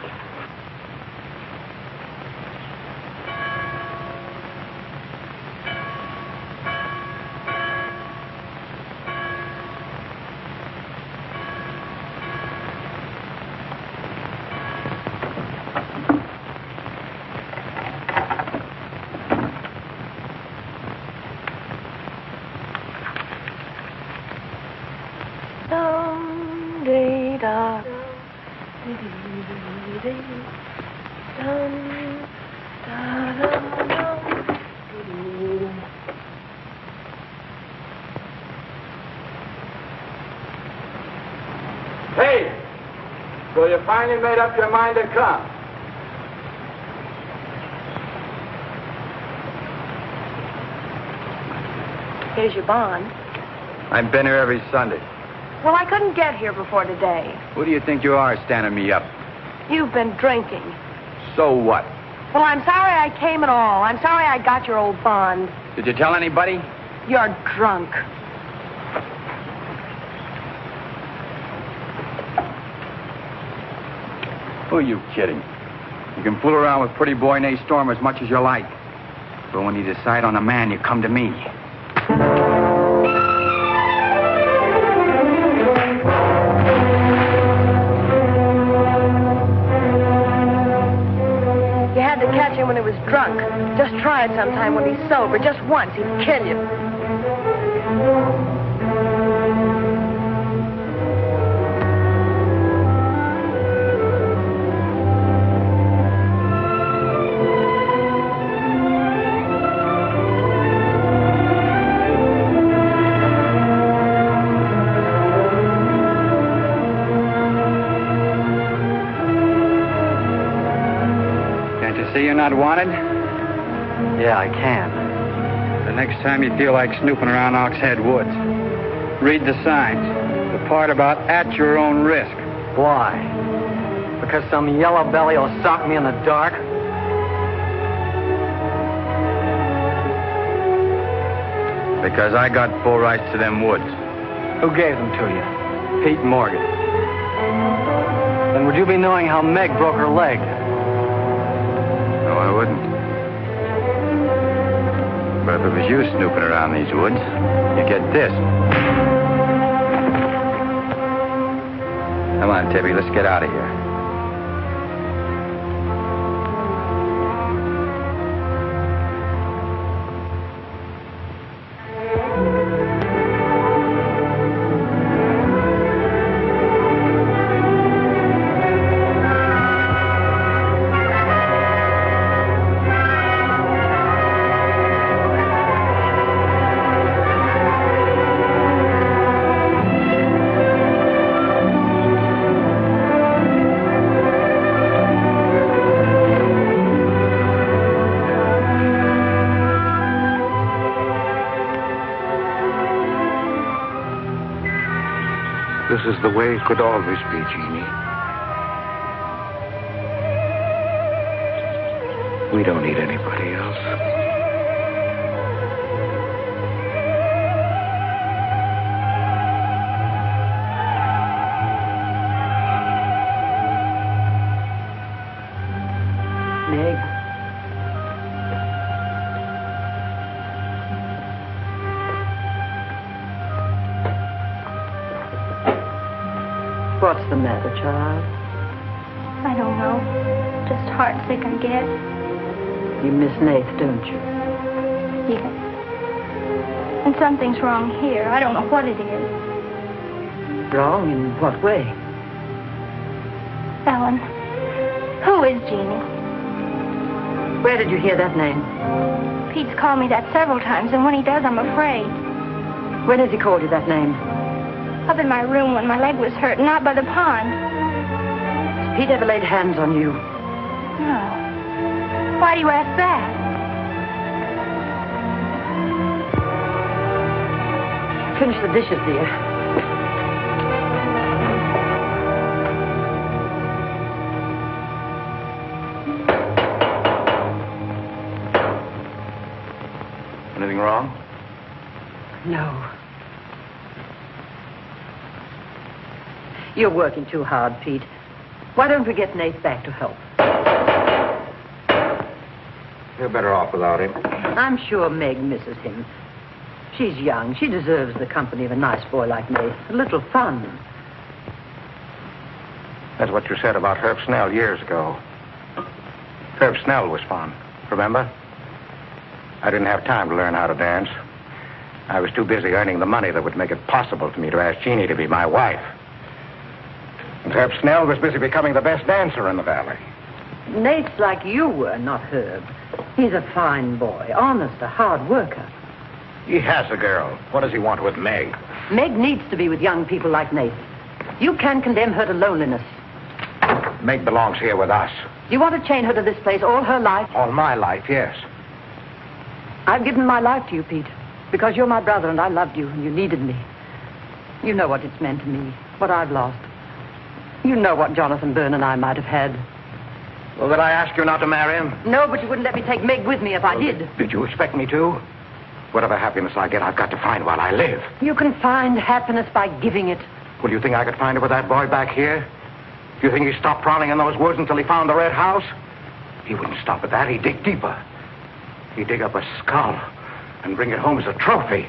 Hey, so you finally made up your mind to come? Here's your bond. I've been here every Sunday. Well, I couldn't get here before today. Who do you think you are standing me up? You've been drinking. So what? Well, I'm sorry I came at all. I'm sorry I got your old bond. Did you tell anybody? You're drunk. Who are you kidding? You can fool around with pretty boy Nate Storm as much as you like. But when you decide on a man, you come to me. You had to catch him when he was drunk. Just try it sometime when he's sober. Just once. He'd kill you. See you're not wanted? Yeah, I can. The next time you feel like snooping around Oxhead Woods, read the signs. The part about at your own risk. Why? Because some yellow belly will sock me in the dark? Because I got full rights to them woods. Who gave them to you? Pete Morgan. Then would you be knowing how Meg broke her leg? No, I wouldn't. But if it was you snooping around these woods, you get this. Come on, Tibby, let's get out of here. This is the way it could always be, Jeannie. We don't need anybody else. Meg. What's the matter, child? I don't know. Just heartsick, I guess. You miss Nath, don't you? Yes. And something's wrong here. I don't know what it is. Wrong in what way? Ellen, who is Jeannie? Where did you hear that name? Pete's called me that several times, and when he does, I'm afraid. When has he called you that name? Up in my room when my leg was hurt, and out by the pond. Has Pete ever laid hands on you? No. Why do you ask that? Finish the dishes, dear. Anything wrong? No. You're working too hard, Pete. Why don't we get Nate back to help? You're better off without him. I'm sure Meg misses him. She's young. She deserves the company of a nice boy like Nate. A little fun. That's what you said about Herb Snell years ago. Herb Snell was fun, remember? I didn't have time to learn how to dance. I was too busy earning the money that would make it possible for me to ask Jeannie to be my wife. And Herb Snell was busy becoming the best dancer in the valley. Nate's like you were, not Herb. He's a fine boy, honest, a hard worker. He has a girl. What does he want with Meg? Meg needs to be with young people like Nate. You can't condemn her to loneliness. Meg belongs here with us. Do you want to chain her to this place all her life? All my life, yes. I've given my life to you, Pete, because you're my brother and I loved you and you needed me. You know what it's meant to me, what I've lost. You know what Jonathan Byrne and I might have had. Well, did I ask you not to marry him? No, but you wouldn't let me take Meg with me if I did. Did you expect me to? Whatever happiness I get, I've got to find while I live. You can find happiness by giving it. Well, you think I could find it with that boy back here? Do you think he stopped prowling in those woods until he found the red house? He wouldn't stop at that. He'd dig deeper. He'd dig up a skull and bring it home as a trophy.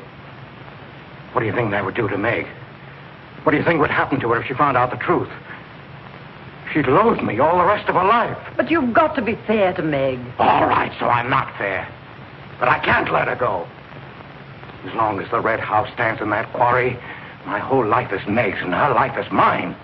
What do you think that would do to Meg? What do you think would happen to her if she found out the truth? She'd loathe me all the rest of her life. But you've got to be fair to Meg. All right, so I'm not fair. But I can't let her go. As long as the red house stands in that quarry, my whole life is Meg's and her life is mine.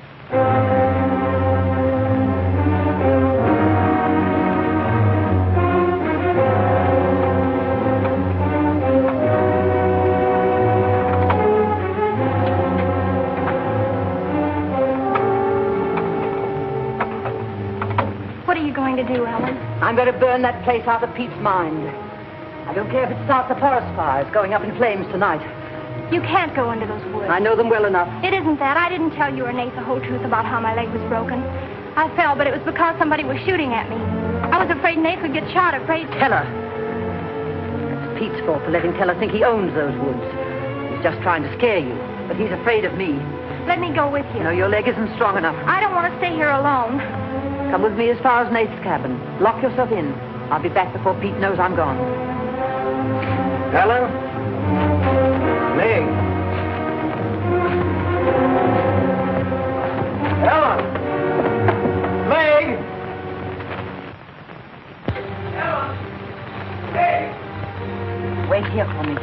What are you going to do, Ellen? I'm going to burn that place out of Pete's mind. I don't care if it starts a forest fire. It's going up in flames tonight. You can't go into those woods. I know them well enough. It isn't that. I didn't tell you or Nate the whole truth about how my leg was broken. I fell, but it was because somebody was shooting at me. I was afraid Nate would get shot, afraid... Tell her. It's Pete's fault for letting Teller think he owns those woods. He's just trying to scare you, but he's afraid of me. Let me go with you. No, your leg isn't strong enough. I don't want to stay here alone. Come with me as far as Nate's cabin. Lock yourself in. I'll be back before Pete knows I'm gone. Ellen? Meg? Ellen? Meg? Ellen? Meg? Wait here for me.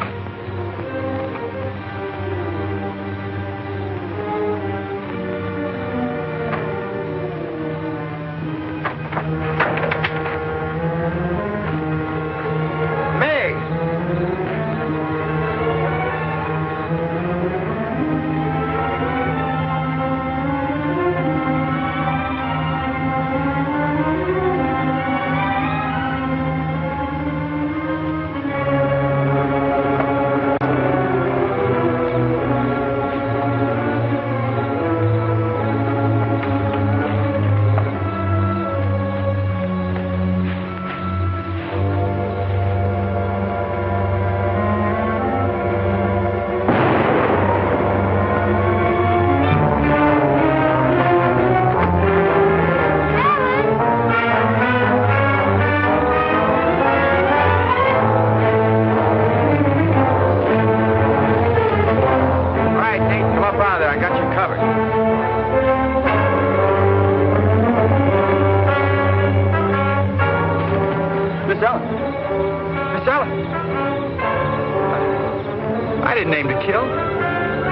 I didn't aim to kill.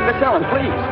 Miss Ellen, please.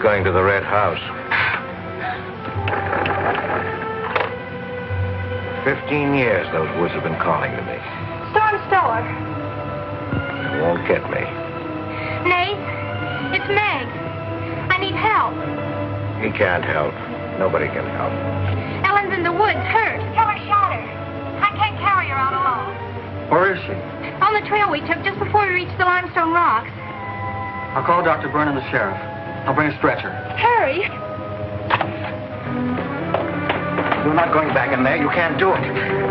Going to the red house. 15 years those woods have been calling to me. Storm Stower. It won't get me. Nate, it's Meg. I need help. He can't help. Nobody can help. Ellen's in the woods, hurt. Teller shot her. I can't carry her out alone. Where is she? On the trail we took just before we reached the limestone rocks. I'll call Dr. Byrne and the sheriff. I'll bring a stretcher. Hurry. You're not going back in there. You can't do it.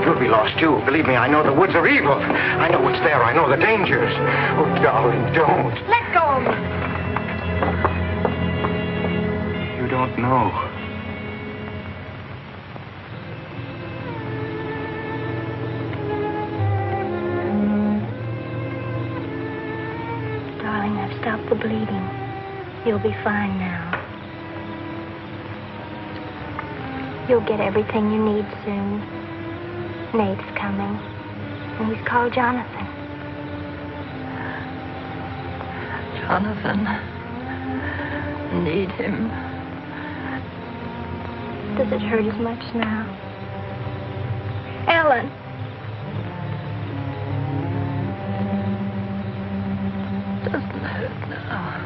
You'll be lost, too. Believe me, I know the woods are evil. I know what's there. I know the dangers. Oh, darling, don't. Let go of me. You don't know. Darling, I've stopped the bleeding. You'll be fine now. You'll get everything you need soon. Nate's coming, and he's called Jonathan. Jonathan. Need him. Does it hurt as much now? Ellen. Doesn't hurt now.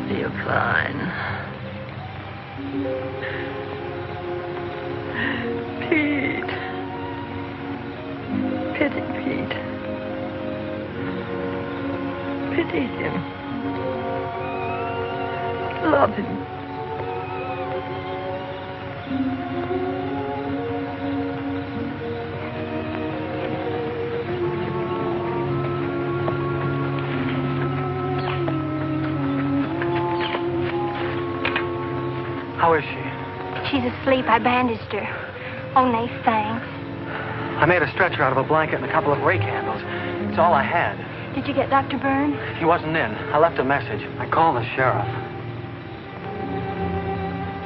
Feel fine. Pete. Pity Pete. Pity him. Love him. How is she? She's asleep. I bandaged her. Oh, Nate, thanks. I made a stretcher out of a blanket and a couple of rake handles. It's all I had. Did you get Dr. Byrne? He wasn't in. I left a message. I called the sheriff.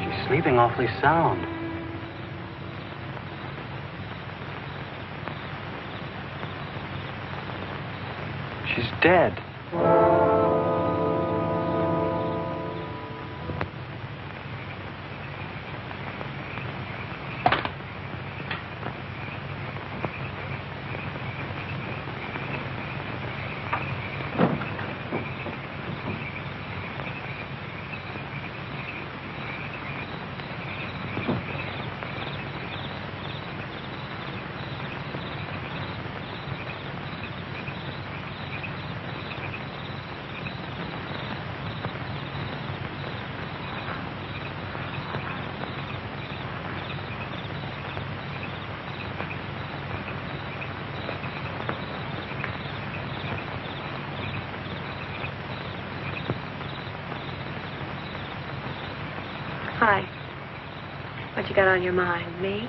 She's sleeping awfully sound. She's dead. Hi. What you got on your mind? Me?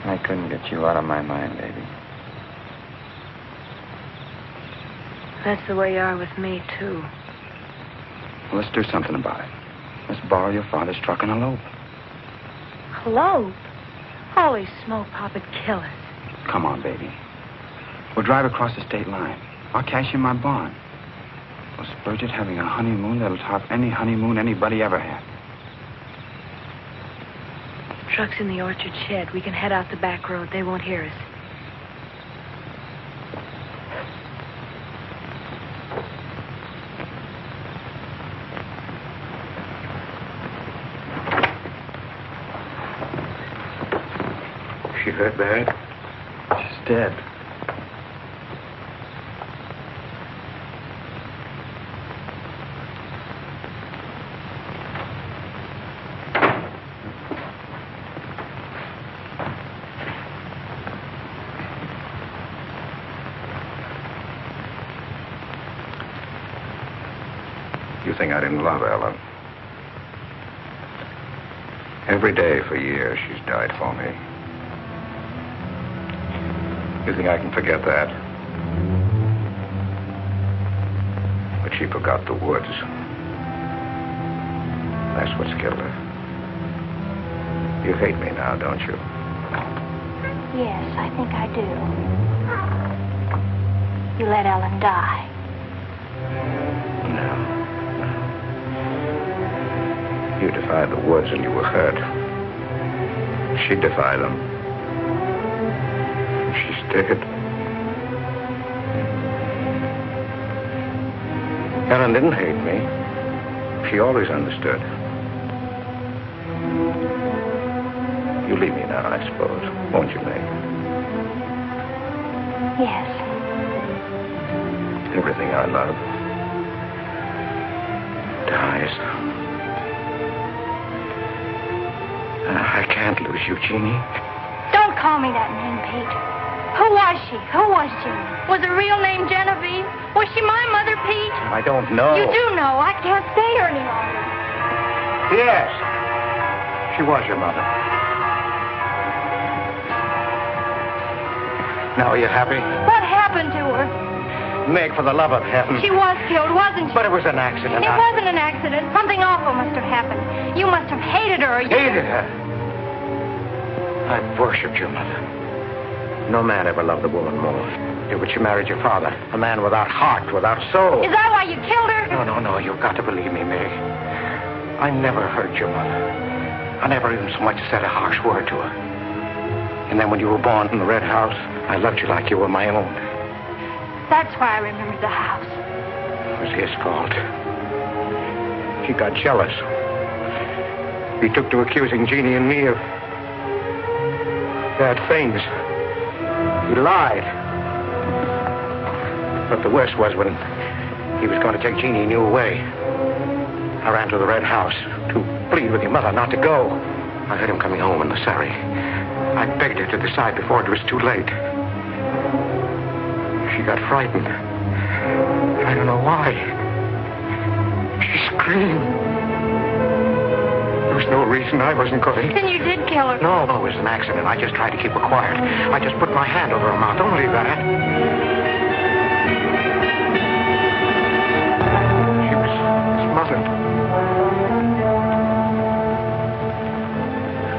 I couldn't get you out of my mind, baby. That's the way you are with me, too. Well, let's do something about it. Let's borrow your father's truck and elope. Hello? Holy smoke, Papa'd kill us. Come on, baby. We'll drive across the state line. I'll cash in my bond. We'll splurge at having a honeymoon that'll top any honeymoon anybody ever had. Truck's in the orchard shed. We can head out the back road. They won't hear us. She hurt bad? She's dead. You think I didn't love Ellen? Every day for years she's died for me. You think I can forget that? But she forgot the woods. That's what's killed her. You hate me now, don't you? Yes, I think I do. You let Ellen die. No. You defied the woods and you were hurt. She defied them. She's dead. Ellen didn't hate me. She always understood. You leave me now, I suppose. Won't you, Meg? Yes. Everything I love dies. I can't lose you, Jeannie. Don't call me that name, Pete. Who was she? Who was Jeannie? Was her real name Genevieve? Was she my mother, Pete? I don't know. You do know. I can't stay here any longer. Yes. She was your mother. Now, are you happy? What happened to her? Meg, for the love of heaven. She was killed, wasn't she? But it was an accident. It wasn't an accident. Something awful must have happened. You must have hated her. Hated her. I've worshipped your mother. No man ever loved a woman more. But she married your father, a man without heart, without soul. Is that why you killed her? No, you've got to believe me, Meg. I never hurt your mother. I never even so much as said a harsh word to her. And then when you were born in the Red House, I loved you like you were my own. That's why I remembered the house. It was his fault. He got jealous. He took to accusing Jeannie and me of bad things. He lied. But the worst was when he was going to take Jeannie and you away. I ran to the Red House to plead with your mother not to go. I heard him coming home in the surrey. I begged her to decide before it was too late. She got frightened. I don't know why. She screamed. There was no reason I wasn't going. Then you did kill her. No, it was an accident. I just tried to keep her quiet. I just put my hand over her mouth. Only that. She was smothered.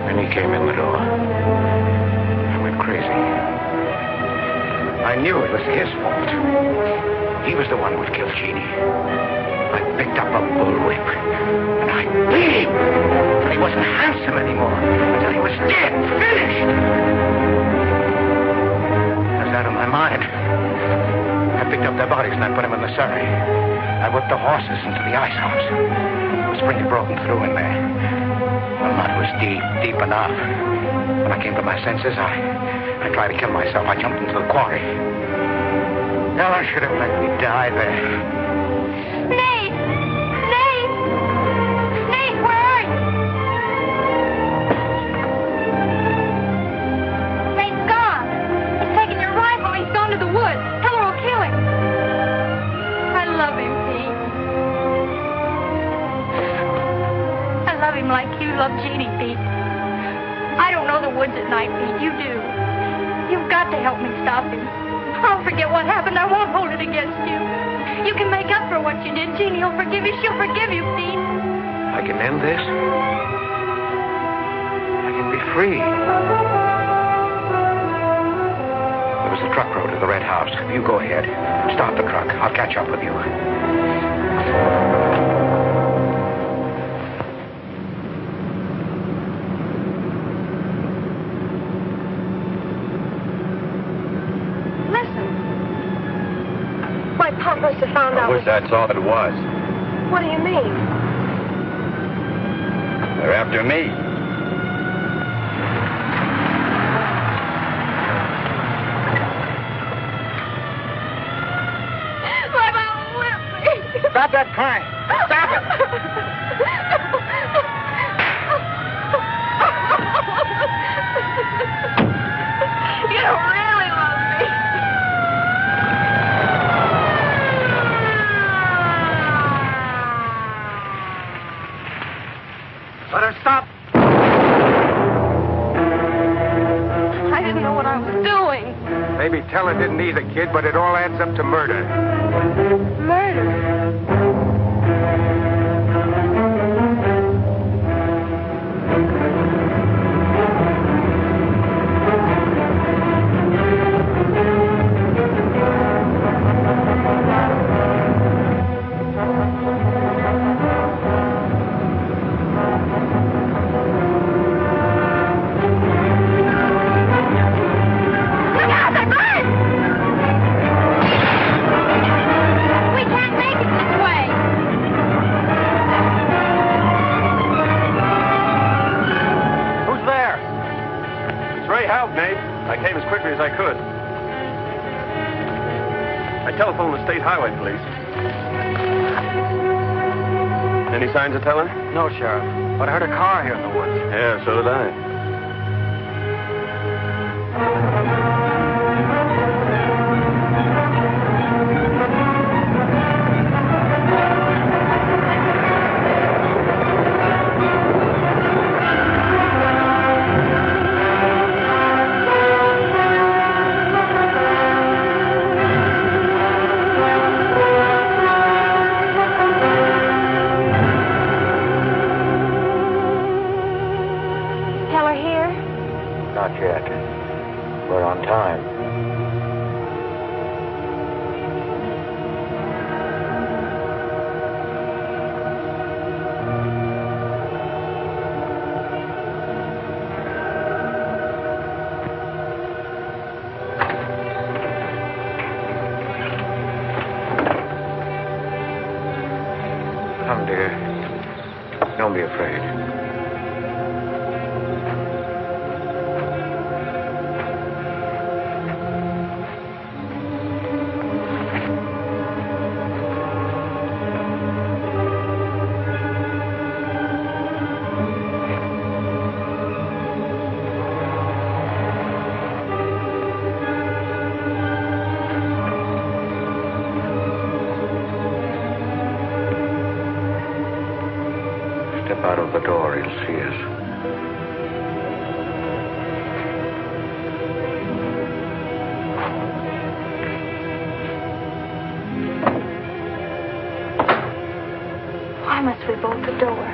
Then he came in the door. I went crazy. I knew it was his fault. He was the one who would kill Jeannie. I picked up a bullwhip, and I beat him. But he wasn't handsome anymore until he was dead, finished. I was out of my mind. I picked up their bodies and I put them in the surrey. I whipped the horses into the ice house. The spring had broken through in there. The mud was deep, deep enough. When I came to my senses, I tried to kill myself. I jumped into the quarry. Ellen should have let me die there. Nate! Nate! Nate, where are you? Nate's gone. He's taken your rifle. He's gone to the woods. Tell her we'll kill him. I love him, Pete. I love him like you love Jeannie, Pete. I don't know the woods at night, Pete. You do. You've got to help me stop him. I'll forget what happened. I won't hold it against you. You can make up for what you did. Jeannie will forgive you. She'll forgive you, Pete. I can end this. I can be free. There was a truck road to the Red House. You go ahead. Stop the truck. I'll catch up with you. Must have found out. I wish that's all it was. What do you mean? They're after me. My mom whipped me. Stop that crying. Stop it. You don't really love me. Let her stop. I didn't know what I was doing. Maybe telling didn't either, kid, but it all adds up to murder. Murder. I could. I telephoned the state highway police. Any signs of telling? No, Sheriff. But I heard a car here in the woods. Yeah, so did I. Not yet. We're on time. Come, dear. Don't be afraid. Step out of the door, he'll see us. Why must we bolt the door?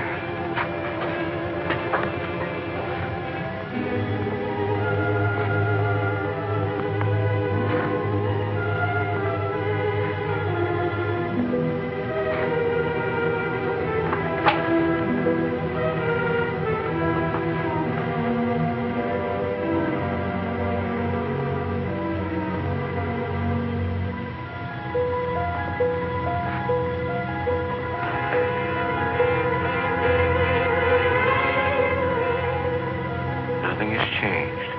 Nothing has changed.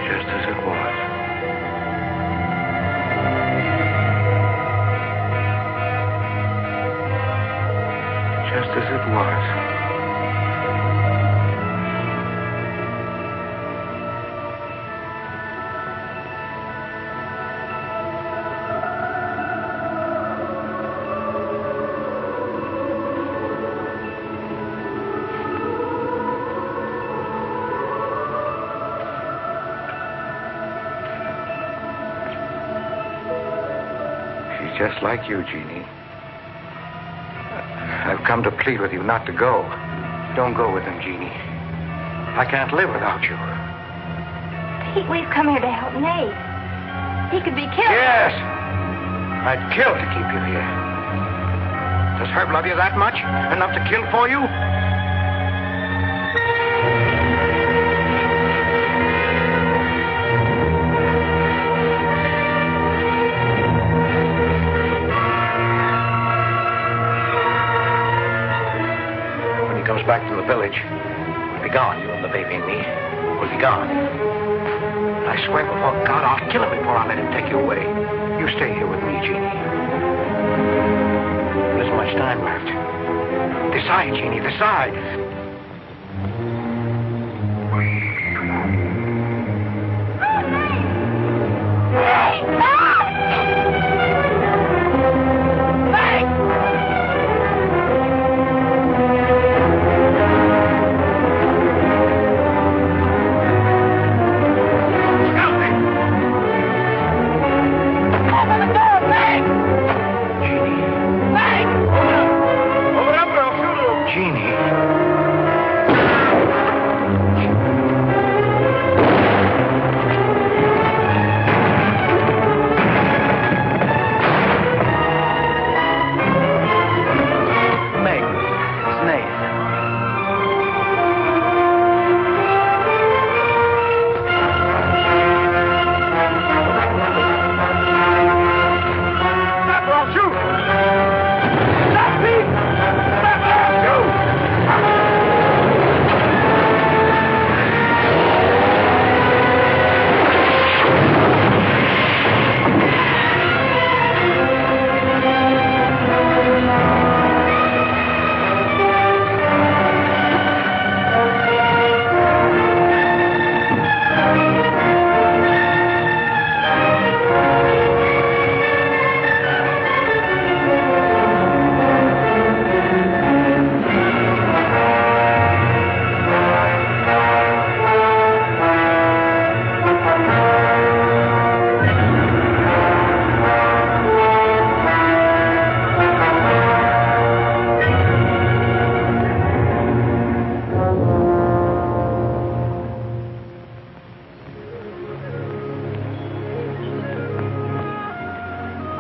Just as it was. Just as it was. Just like you, Jeannie. I've come to plead with you not to go. Don't go with him, Jeannie. I can't live without you. Pete, we've come here to help Nate. He could be killed. Yes! I'd kill to keep you here. Does Herb love you that much? Enough to kill for you? Comes back from the village, we'll be gone. You and the baby and me. We'll be gone. I swear before God, I'll kill him before I let him take you away. You stay here with me, Jeannie. There isn't much time left. Decide, Jeannie, decide. Jeannie.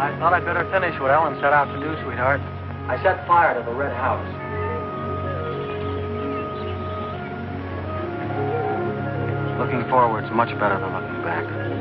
I thought I'd better finish what Ellen set out to do, sweetheart. I set fire to the red house. Looking forward's much better than looking back.